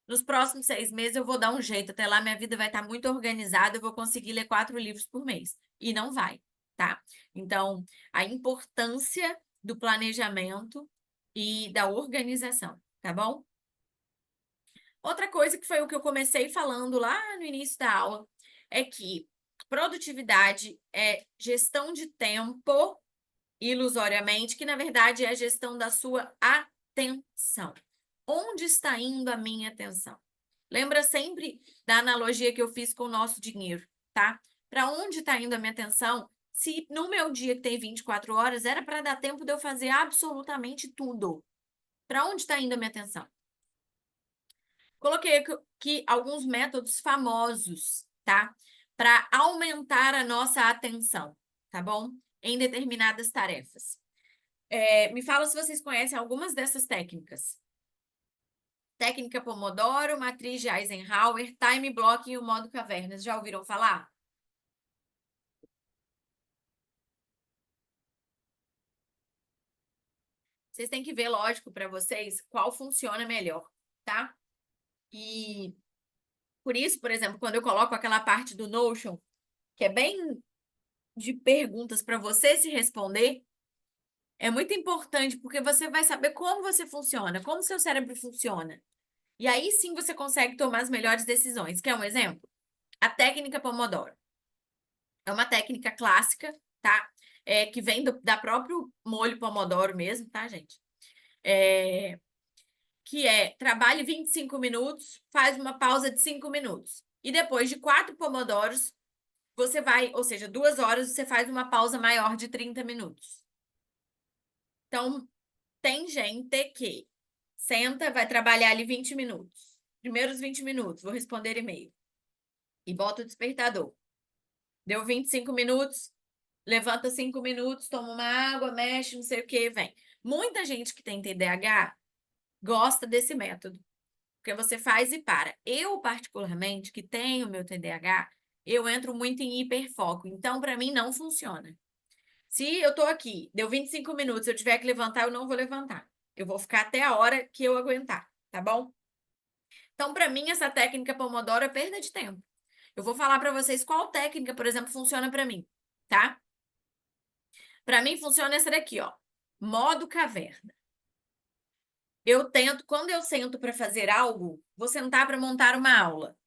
nos próximos 6 meses eu vou dar um jeito. Até lá minha vida vai estar muito organizada, eu vou conseguir ler 4 livros por mês. E não vai, tá? Então, a importância do planejamento e da organização, tá bom? Outra coisa que foi o que eu comecei falando lá no início da aula é que produtividade é gestão de tempo, ilusoriamente, que na verdade é a gestão da sua atenção. Onde está indo a minha atenção? Lembra sempre da analogia que eu fiz com o nosso dinheiro, tá? Para onde está indo a minha atenção? Se no meu dia que tem 24 horas, era para dar tempo de eu fazer absolutamente tudo. Para onde está indo a minha atenção? Coloquei aqui alguns métodos famosos, tá? Para aumentar a nossa atenção, tá bom? Em determinadas tarefas. Me fala se vocês conhecem algumas dessas técnicas. Técnica Pomodoro, matriz de Eisenhower, time blocking e o modo cavernas. Já ouviram falar? Vocês têm que ver, lógico, para vocês qual funciona melhor, tá? E por isso, por exemplo, quando eu coloco aquela parte do Notion, que é bem de perguntas para você se responder, é muito importante porque você vai saber como você funciona, como seu cérebro funciona. E aí sim você consegue tomar as melhores decisões. Quer um exemplo? A técnica Pomodoro. É uma técnica clássica, tá? Que vem da próprio molho Pomodoro mesmo, tá, gente? Que trabalhe 25 minutos, faz uma pausa de 5 minutos. E depois de 4 Pomodoros, você vai, ou seja, 2 horas, você faz uma pausa maior de 30 minutos. Então, tem gente que senta, vai trabalhar ali 20 minutos. Primeiros 20 minutos, vou responder e-mail. E bota o despertador. Deu 25 minutos, levanta 5 minutos, toma uma água, mexe, não sei o que, vem. Muita gente que tem TDAH gosta desse método, porque você faz e para. Eu, particularmente, que tenho meu TDAH, eu entro muito em hiperfoco, então para mim não funciona. Se eu tô aqui, deu 25 minutos, eu tiver que levantar, eu não vou levantar. Eu vou ficar até a hora que eu aguentar, tá bom? Então, para mim, essa técnica Pomodoro é perda de tempo. Eu vou falar para vocês qual técnica, por exemplo, funciona para mim, tá? Para mim funciona essa daqui, ó. Modo caverna. Quando eu sento para fazer algo, vou sentar para montar uma aula.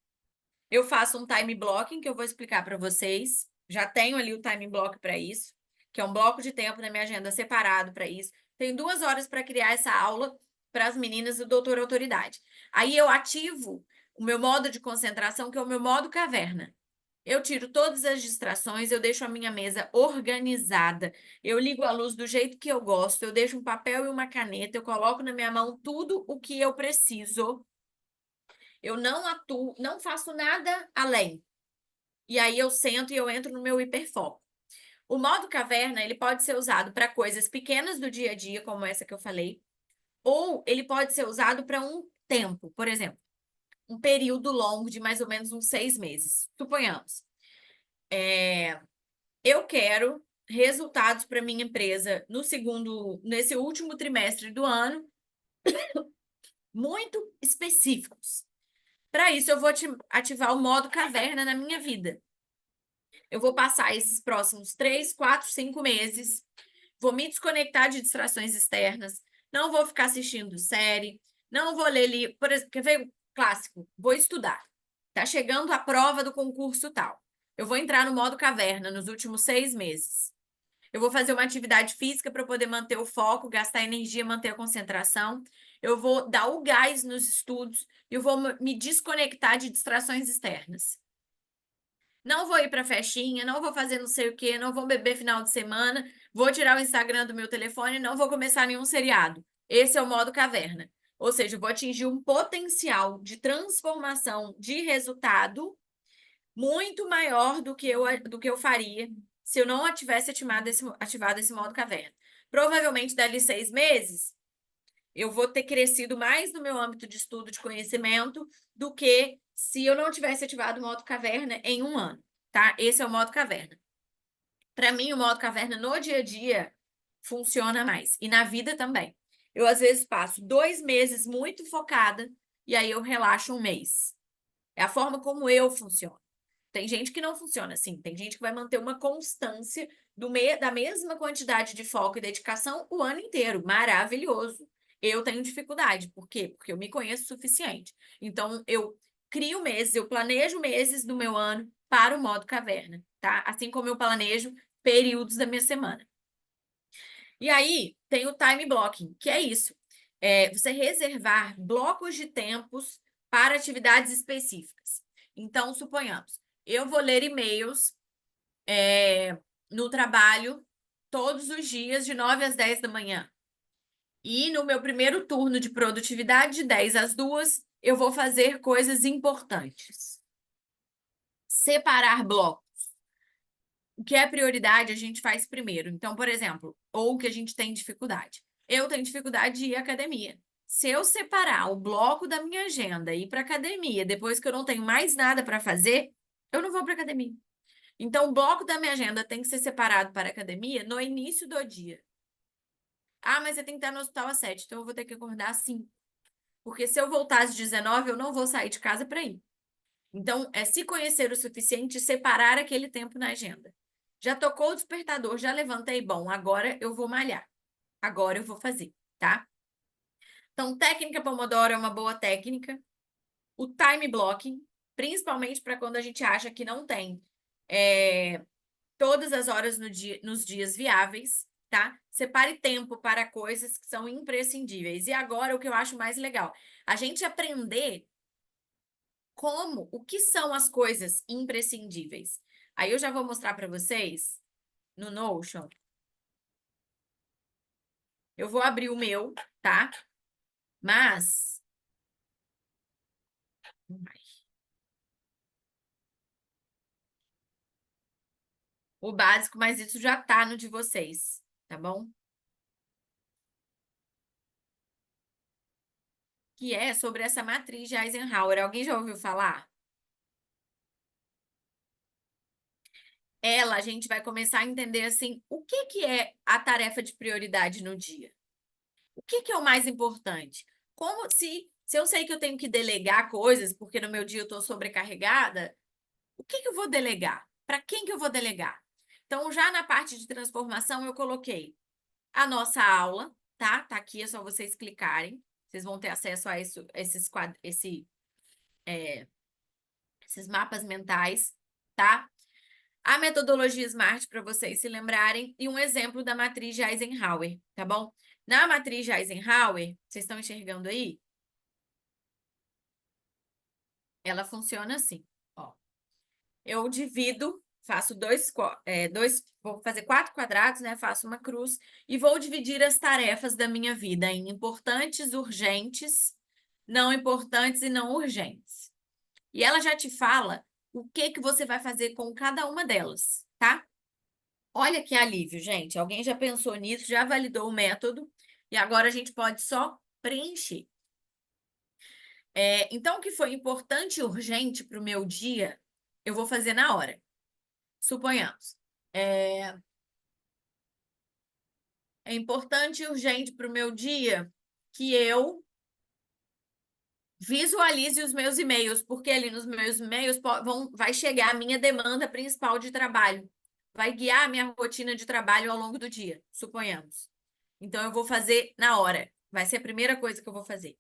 Eu faço um time blocking que eu vou explicar para vocês. Já tenho ali o time block para isso, que é um bloco de tempo na minha agenda separado para isso. Tenho 2 horas para criar essa aula para as meninas do Doutor Autoridade. Aí eu ativo o meu modo de concentração, que é o meu modo caverna. Eu tiro todas as distrações, eu deixo a minha mesa organizada, eu ligo a luz do jeito que eu gosto, eu deixo um papel e uma caneta, eu coloco na minha mão tudo o que eu preciso. Eu não atuo, não faço nada além. E aí eu sento e eu entro no meu hiperfoco. O modo caverna, ele pode ser usado para coisas pequenas do dia a dia, como essa que eu falei, ou ele pode ser usado para um tempo, por exemplo, um período longo de mais ou menos uns 6 meses. Suponhamos, eu quero resultados para minha empresa nesse último trimestre do ano, muito específicos. Para isso, eu vou ativar o modo caverna na minha vida. Eu vou passar esses próximos 3, 4, 5 meses, vou me desconectar de distrações externas, não vou ficar assistindo série, não vou ler livro. Por exemplo, quer ver? Clássico, vou estudar. Tá chegando a prova do concurso tal. Eu vou entrar no modo caverna nos últimos 6 meses. Eu vou fazer uma atividade física para poder manter o foco, gastar energia, manter a concentração. Eu vou dar o gás nos estudos e eu vou me desconectar de distrações externas. Não vou ir para festinha, não vou fazer não sei o quê, não vou beber final de semana, vou tirar o Instagram do meu telefone, não vou começar nenhum seriado. Esse é o modo caverna. Ou seja, eu vou atingir um potencial de transformação de resultado muito maior do que eu faria se eu não tivesse ativado esse modo caverna. Provavelmente, dali 6 meses, eu vou ter crescido mais no meu âmbito de estudo, de conhecimento, do que se eu não tivesse ativado o modo caverna em um ano, tá? Esse é o modo caverna. Para mim, o modo caverna no dia a dia funciona mais. E na vida também. Eu, às vezes, passo 2 meses muito focada e aí eu relaxo um mês. É a forma como eu funciono. Tem gente que não funciona assim. Tem gente que vai manter uma constância da mesma quantidade de foco e dedicação o ano inteiro. Maravilhoso. Eu tenho dificuldade. Por quê? Porque eu me conheço o suficiente. Então, eu crio meses, eu planejo meses do meu ano para o modo caverna, tá? Assim como eu planejo períodos da minha semana. E aí, tem o time blocking, que é isso. É você reservar blocos de tempos para atividades específicas. Então, suponhamos, eu vou ler e-mails no trabalho todos os dias, de 9 às 10 da manhã. E no meu primeiro turno de produtividade, de 10 às 2, eu vou fazer coisas importantes. Separar blocos. O que é prioridade, a gente faz primeiro. Então, por exemplo, ou o que a gente tem dificuldade. Eu tenho dificuldade de ir à academia. Se eu separar o bloco da minha agenda e ir para academia, depois que eu não tenho mais nada para fazer, eu não vou para academia. Então, o bloco da minha agenda tem que ser separado para academia no início do dia. Ah, mas você tem que estar no hospital às 7, então eu vou ter que acordar às 5. Porque se eu voltar às 19, eu não vou sair de casa para ir. Então, é se conhecer o suficiente e separar aquele tempo na agenda. Já tocou o despertador, já levantei, bom, agora eu vou malhar. Agora eu vou fazer, tá? Então, técnica Pomodoro é uma boa técnica. O time blocking, principalmente para quando a gente acha que não tem todas as horas no dia, nos dias viáveis, tá? Separe tempo para coisas que são imprescindíveis. E agora, o que eu acho mais legal, a gente aprender o que são as coisas imprescindíveis. Aí eu já vou mostrar para vocês no Notion. Eu vou abrir o meu, tá? Mas o básico, mas isso já tá no de vocês, tá bom? Que é sobre essa matriz de Eisenhower. Alguém já ouviu falar? A gente vai começar a entender assim, o que que é a tarefa de prioridade no dia? O que que é o mais importante? Como se eu sei que eu tenho que delegar coisas, porque no meu dia eu estou sobrecarregada, o que que eu vou delegar? Para quem que eu vou delegar? Então, já na parte de transformação, eu coloquei a nossa aula, tá? Tá aqui, é só vocês clicarem. Vocês vão ter acesso a esses mapas mentais, tá? A metodologia SMART, para vocês se lembrarem, e um exemplo da matriz de Eisenhower, tá bom? Na matriz de Eisenhower, vocês estão enxergando aí? Ela funciona assim, ó. Eu divido, faço vou fazer 4 quadrados, né? Faço uma cruz e vou dividir as tarefas da minha vida em importantes, urgentes, não importantes e não urgentes. E ela já te fala o que que você vai fazer com cada uma delas, tá? Olha que alívio, gente. Alguém já pensou nisso, já validou o método e agora a gente pode só preencher. Então, o que foi importante e urgente para o meu dia, eu vou fazer na hora. Suponhamos. É, é importante e urgente para o meu dia que eu visualize os meus e-mails, porque ali nos meus e-mails vai chegar a minha demanda principal de trabalho. Vai guiar a minha rotina de trabalho ao longo do dia, suponhamos. Então, eu vou fazer na hora. Vai ser a primeira coisa que eu vou fazer,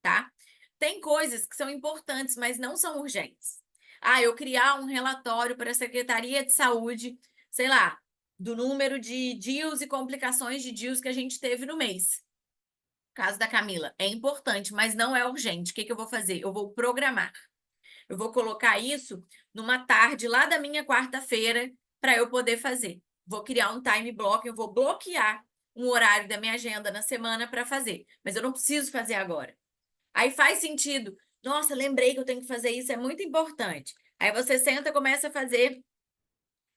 tá? Tem coisas que são importantes, mas não são urgentes. Ah, eu criar um relatório para a Secretaria de Saúde, sei lá, do número de DIUs e complicações de DIUs que a gente teve no mês. Caso da Camila, é importante, mas não é urgente. O que que eu vou fazer? Eu vou programar. Eu vou colocar isso numa tarde lá da minha quarta-feira para eu poder fazer. Vou criar um time block, eu vou bloquear um horário da minha agenda na semana para fazer, mas eu não preciso fazer agora. Aí faz sentido. Nossa, lembrei que eu tenho que fazer isso, é muito importante. Aí você senta e começa a fazer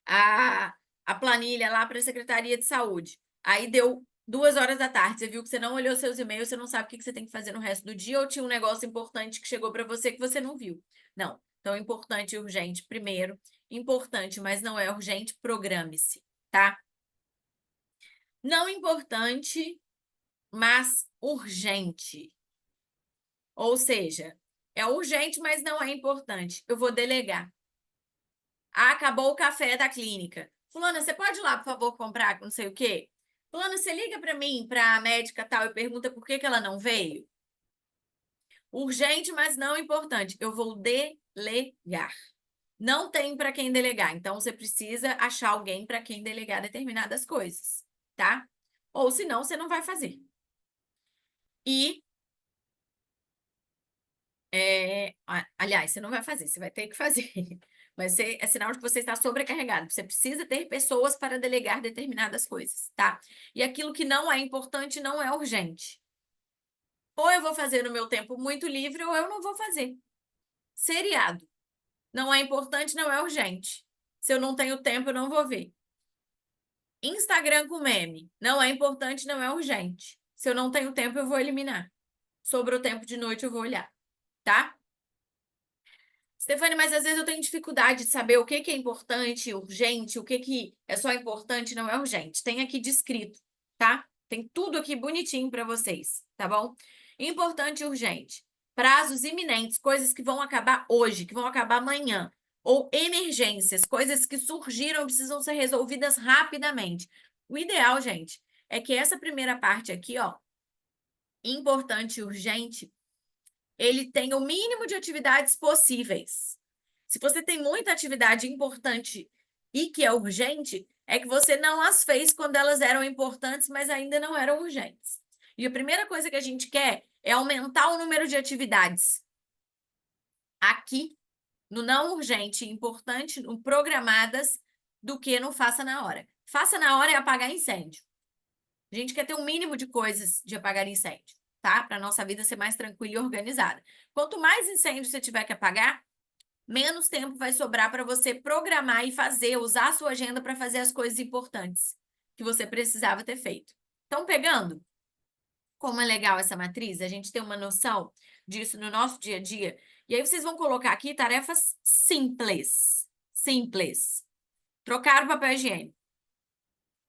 a, a planilha lá para a Secretaria de Saúde. Aí deu 2 horas da tarde, você viu que você não olhou seus e-mails, você não sabe o que você tem que fazer no resto do dia, ou tinha um negócio importante que chegou para você que você não viu. Não. Então, importante e urgente primeiro. Importante, mas não é urgente, programe-se, tá? Não importante, mas urgente. Ou seja, é urgente, mas não é importante. Eu vou delegar. Ah, acabou o café da clínica. Fulana, você pode ir lá, por favor, comprar não sei o quê? Fulana, você liga para mim, para a médica tal, e pergunta por que que ela não veio? Urgente, mas não importante. Eu vou delegar. Não tem para quem delegar. Então, você precisa achar alguém para quem delegar determinadas coisas, tá? Ou senão, você não vai fazer. E aliás, você não vai fazer, você vai ter que fazer. Mas é sinal de que você está sobrecarregado. Você precisa ter pessoas para delegar determinadas coisas, tá? E aquilo que não é importante não é urgente. Ou eu vou fazer no meu tempo muito livre, ou eu não vou fazer. Seriado. Não é importante, não é urgente. Se eu não tenho tempo, eu não vou ver. Instagram com meme. Não é importante, não é urgente. Se eu não tenho tempo, eu vou eliminar. Sobrou tempo de noite, eu vou olhar, tá? Stefane, mas às vezes eu tenho dificuldade de saber o que que é importante, urgente, o que que é só importante, não é urgente. Tem aqui descrito, tá? Tem tudo aqui bonitinho para vocês, tá bom? Importante e urgente. Prazos iminentes, coisas que vão acabar hoje, que vão acabar amanhã. Ou emergências, coisas que surgiram e precisam ser resolvidas rapidamente. O ideal, gente, é que essa primeira parte aqui, ó, importante e urgente, ele tem o mínimo de atividades possíveis. Se você tem muita atividade importante e que é urgente, é que você não as fez quando elas eram importantes, mas ainda não eram urgentes. E a primeira coisa que a gente quer é aumentar o número de atividades aqui, no não urgente e importante, no programadas, do que no faça na hora. Faça na hora é apagar incêndio. A gente quer ter um mínimo de coisas de apagar incêndio, tá? Para nossa vida ser mais tranquila e organizada. Quanto mais incêndio você tiver que apagar, menos tempo vai sobrar para você programar e fazer, usar a sua agenda para fazer as coisas importantes que você precisava ter feito. Estão pegando? Como é legal essa matriz? A gente tem uma noção disso no nosso dia a dia. E aí vocês vão colocar aqui tarefas simples. Simples. Trocar o papel higiênico.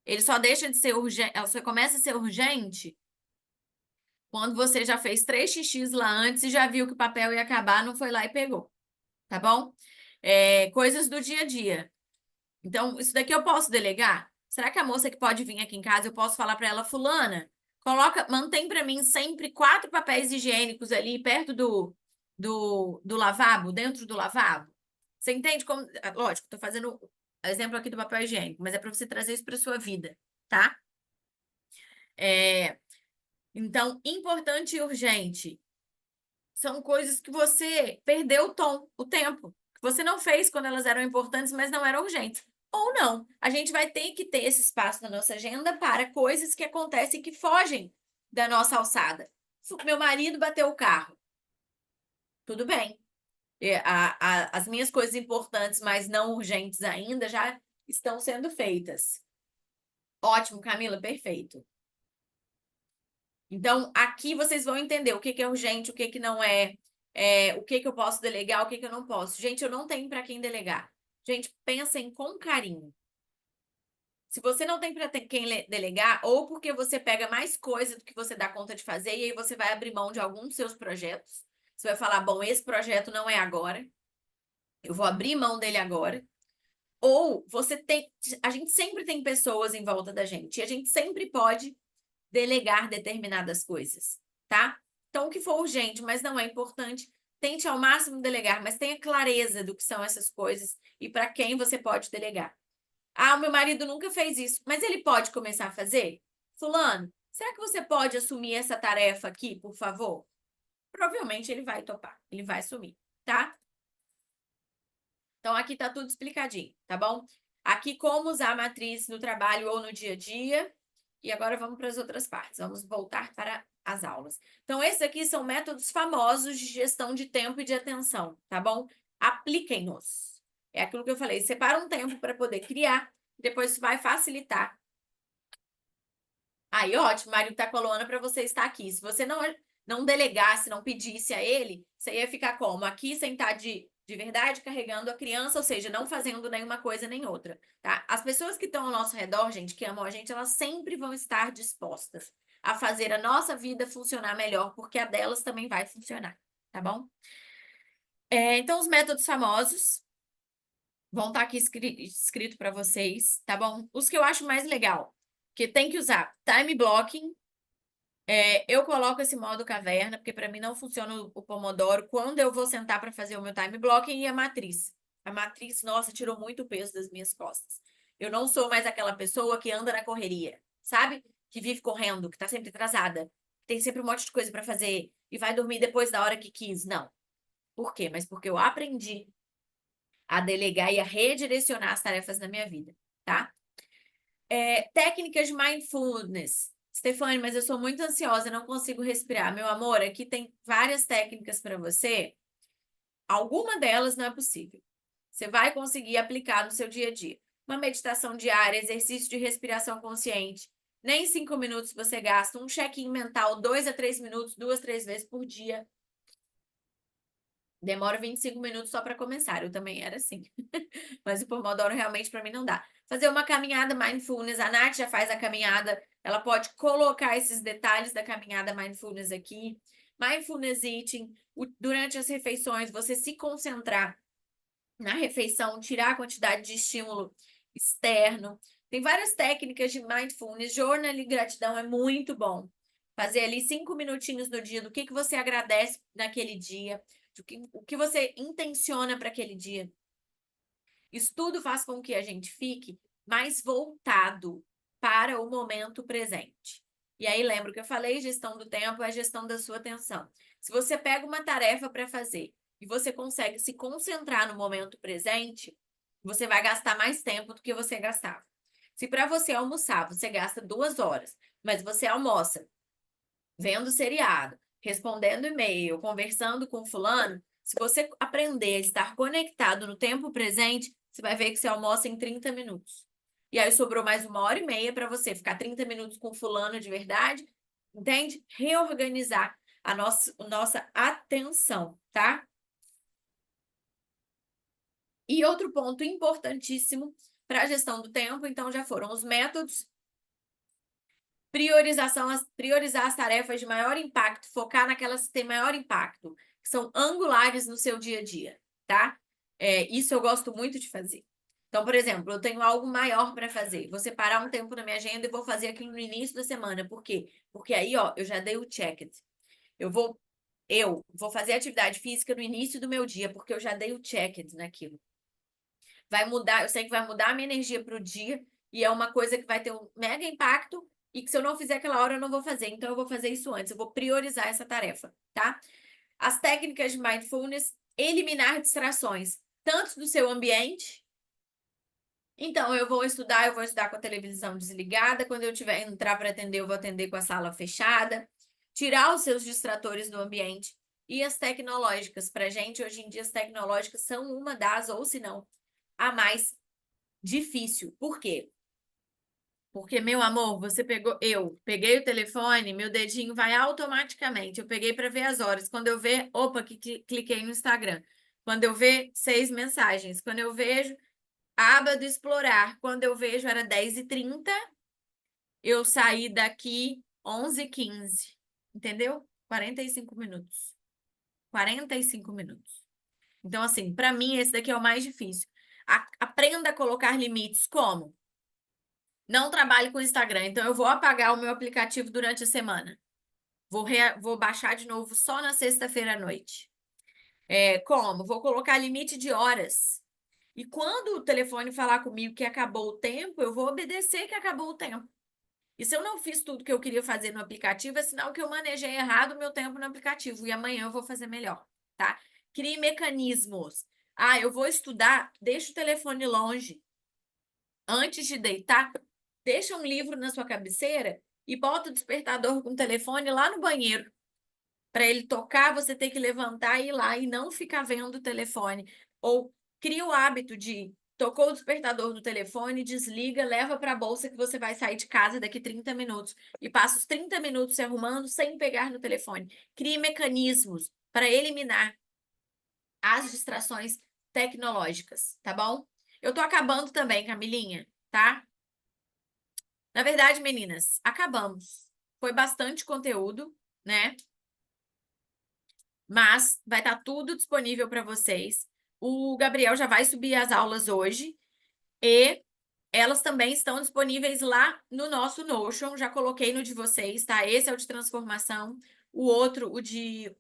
Ele só deixa de ser urgente, ela só começa a ser urgente quando você já fez 3 xixis lá antes e já viu que o papel ia acabar, não foi lá e pegou. Tá bom? Coisas do dia a dia. Então, isso daqui eu posso delegar? Será que a moça que pode vir aqui em casa, eu posso falar para ela, fulana, mantém para mim sempre 4 papéis higiênicos ali perto do lavabo, dentro do lavabo? Você entende como... Lógico, estou fazendo exemplo aqui do papel higiênico, mas é para você trazer isso para sua vida, tá? Então, importante e urgente são coisas que você perdeu o tom, o tempo, que você não fez quando elas eram importantes, mas não eram urgentes. Ou não. A gente vai ter que ter esse espaço na nossa agenda para coisas que acontecem que fogem da nossa alçada. Meu marido bateu o carro. Tudo bem. As minhas coisas importantes, mas não urgentes ainda, já estão sendo feitas. Ótimo, Camila, perfeito. Então, aqui vocês vão entender o que que é urgente, o que que não é, o que que eu posso delegar, o que que eu não posso. Gente, eu não tenho para quem delegar. Gente, pensem com carinho. Se você não tem para quem delegar, ou porque você pega mais coisa do que você dá conta de fazer, e aí você vai abrir mão de algum dos seus projetos. Você vai falar, bom, esse projeto não é agora, eu vou abrir mão dele agora. Ou você tem. A gente sempre tem pessoas em volta da gente, e a gente sempre pode delegar determinadas coisas, tá? Então, o que for urgente, mas não é importante, tente ao máximo delegar, mas tenha clareza do que são essas coisas e para quem você pode delegar. Ah, o meu marido nunca fez isso, mas ele pode começar a fazer? Fulano, será que você pode assumir essa tarefa aqui, por favor? Provavelmente ele vai topar, ele vai assumir, tá? Então, aqui tá tudo explicadinho, tá bom? Aqui, como usar a matriz no trabalho ou no dia a dia. E agora vamos para as outras partes. Vamos voltar para as aulas. Então, esses aqui são métodos famosos de gestão de tempo e de atenção, tá bom? Apliquem-nos. É aquilo que eu falei. Separa um tempo para poder criar, depois isso vai facilitar. Aí, ótimo, Mário tá com a Luana para você estar aqui. Se você não delegasse, não pedisse a ele, você ia ficar como? Aqui, sentado de verdade, carregando a criança, ou seja, não fazendo nenhuma coisa nem outra, tá? As pessoas que estão ao nosso redor, gente, que amam a gente, elas sempre vão estar dispostas a fazer a nossa vida funcionar melhor, porque a delas também vai funcionar, tá bom? Então, os métodos famosos vão estar aqui escrito para vocês, tá bom? Os que eu acho mais legal, que tem que usar time blocking. Eu coloco esse modo caverna, porque para mim não funciona o Pomodoro quando eu vou sentar para fazer o meu time blocking e a matriz. A matriz, nossa, tirou muito peso das minhas costas. Eu não sou mais aquela pessoa que anda na correria, sabe? Que vive correndo, que tá sempre atrasada, tem sempre um monte de coisa para fazer e vai dormir depois da hora que quis. Não. Por quê? Mas porque eu aprendi a delegar e a redirecionar as tarefas na minha vida, tá? Técnicas de mindfulness. Stefane, mas eu sou muito ansiosa, não consigo respirar. Meu amor, aqui tem várias técnicas para você. Alguma delas não é possível. Você vai conseguir aplicar no seu dia a dia. Uma meditação diária, exercício de respiração consciente. Nem 5 minutos você gasta. Um check-in mental, 2 a 3 minutos, 2, 3 vezes por dia. Demora 25 minutos só para começar. Eu também era assim. Mas o Pomodoro realmente para mim não dá. Fazer uma caminhada mindfulness. A Nath já faz a caminhada. Ela pode colocar esses detalhes da caminhada mindfulness aqui. Mindfulness eating. Durante as refeições, você se concentrar na refeição, tirar a quantidade de estímulo externo. Tem várias técnicas de mindfulness. Journal e gratidão é muito bom. Fazer ali 5 minutinhos no dia do que você agradece naquele dia, o que você intenciona para aquele dia. Isso tudo faz com que a gente fique mais voltado para o momento presente. E aí, lembra que eu falei, gestão do tempo é a gestão da sua atenção. Se você pega uma tarefa para fazer e você consegue se concentrar no momento presente, você vai gastar mais tempo do que você gastava. Se para você almoçar, você gasta 2 horas, mas você almoça vendo seriado, respondendo e-mail, conversando com fulano, se você aprender a estar conectado no tempo presente, você vai ver que você almoça em 30 minutos. E aí sobrou mais 1h30 para você ficar 30 minutos com fulano de verdade, entende? Reorganizar a nossa atenção, tá? E outro ponto importantíssimo para a gestão do tempo, então já foram os métodos, priorizar as tarefas de maior impacto, focar naquelas que têm maior impacto, que são angulares no seu dia a dia, tá? Isso eu gosto muito de fazer. Então, por exemplo, eu tenho algo maior para fazer. Vou separar um tempo na minha agenda e vou fazer aquilo no início da semana. Por quê? Porque aí, ó, eu já dei o check-it. Eu vou fazer atividade física no início do meu dia, porque eu já dei o check-it naquilo. vai mudar, eu sei que vai mudar a minha energia para o dia, e é uma coisa que vai ter um mega impacto, e que se eu não fizer aquela hora, eu não vou fazer. Então, eu vou fazer isso antes, eu vou priorizar essa tarefa, tá? As técnicas de mindfulness, eliminar distrações, tanto do seu ambiente. Então, eu vou estudar com a televisão desligada. Quando eu tiver entrar para atender, eu vou atender com a sala fechada. Tirar os seus distratores do ambiente. E as tecnológicas. Para gente, hoje em dia, as tecnológicas são uma das, ou se não, a mais difícil. Por quê? Porque, meu amor, eu peguei o telefone, meu dedinho vai automaticamente. Eu peguei para ver as horas. Quando eu ver, opa, cliquei no Instagram. Quando eu ver, 6 mensagens. Quando eu vejo, aba do explorar. Quando eu vejo, era 10h30. Eu saí daqui 11h15. Entendeu? 45 minutos. 45 minutos. Então, assim, para mim, esse daqui é o mais difícil. Aprenda a colocar limites. Como? Não trabalho com Instagram, então eu vou apagar o meu aplicativo durante a semana. Vou baixar de novo só na sexta-feira à noite. Como? Vou colocar limite de horas. E quando o telefone falar comigo que acabou o tempo, eu vou obedecer que acabou o tempo. E se eu não fiz tudo que eu queria fazer no aplicativo, é sinal que eu manejei errado o meu tempo no aplicativo. E amanhã eu vou fazer melhor, tá? Crie mecanismos. Ah, eu vou estudar, deixa o telefone longe. Antes de deitar, deixa um livro na sua cabeceira e bota o despertador com o telefone lá no banheiro. Para ele tocar, você tem que levantar e ir lá e não ficar vendo o telefone. Ou cria o hábito de tocou o despertador no telefone, desliga, leva para a bolsa que você vai sair de casa daqui 30 minutos e passa os 30 minutos se arrumando sem pegar no telefone. Crie mecanismos para eliminar as distrações tecnológicas, tá bom? Eu tô acabando também, Camilinha, tá? Na verdade, meninas, acabamos. Foi bastante conteúdo, né? Mas vai estar tudo disponível para vocês. O Gabriel já vai subir as aulas hoje e elas também estão disponíveis lá no nosso Notion. Já coloquei no de vocês, tá? Esse é o de transformação. O outro, o de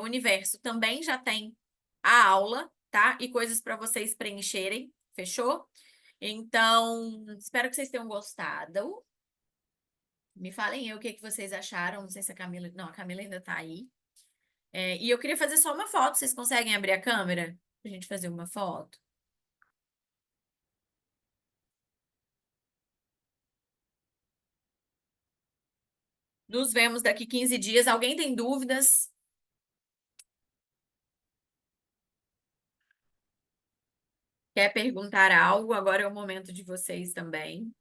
universo, também já tem a aula, tá? E coisas para vocês preencherem. Fechou? Então, espero que vocês tenham gostado. Me falem aí o que que vocês acharam. Não sei se a Camila. Não, a Camila ainda tá aí. E eu queria fazer só uma foto. Vocês conseguem abrir a câmera pra gente fazer uma foto? Nos vemos daqui 15 dias. Alguém tem dúvidas? Quer perguntar algo? Agora é o momento de vocês também.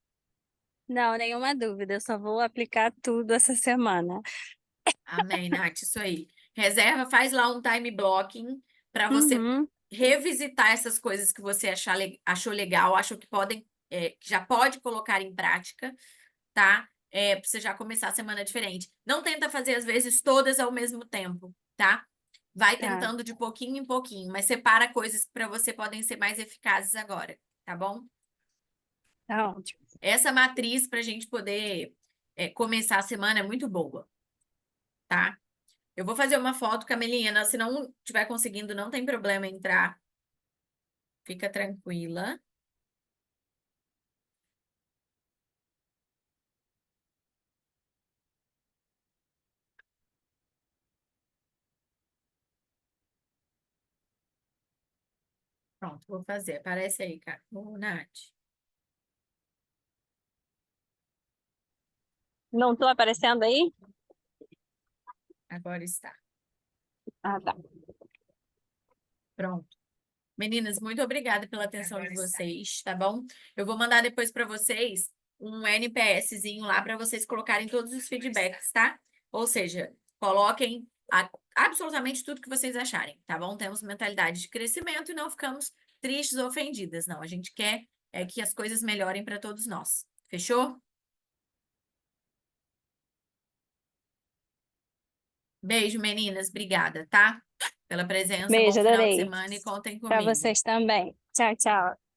Não, nenhuma dúvida. Eu só vou aplicar tudo essa semana. Amém, Nath. Isso aí. Reserva, faz lá um time blocking para você Uhum, revisitar essas coisas que você achou legal, achou que que já pode colocar em prática, tá? Pra você já começar a semana diferente. Não tenta fazer, às vezes, todas ao mesmo tempo, tá? Vai tá. tentando de pouquinho em pouquinho, mas separa coisas que para você podem ser mais eficazes agora, tá bom? Tá ótimo. Essa matriz para a gente poder começar a semana é muito boa, tá? Eu vou fazer uma foto, Camelinha. Se não estiver conseguindo, não tem problema entrar. Fica tranquila. Pronto, vou fazer. Aparece aí, cara. Ô, Nath. Não tô aparecendo aí? Agora está. Ah, tá. Pronto. Meninas, muito obrigada pela atenção de vocês, tá bom? Eu vou mandar depois para vocês um NPSzinho lá para vocês colocarem todos os feedbacks, tá? Ou seja, coloquem absolutamente tudo que vocês acharem, tá bom? Temos mentalidade de crescimento e não ficamos tristes ou ofendidas, não. A gente quer que as coisas melhorem para todos nós. Fechou? Beijo, meninas. Obrigada, tá? Pela presença. Bom Beijo, final de adorei. semana e contem Para comigo. vocês também. Tchau, tchau.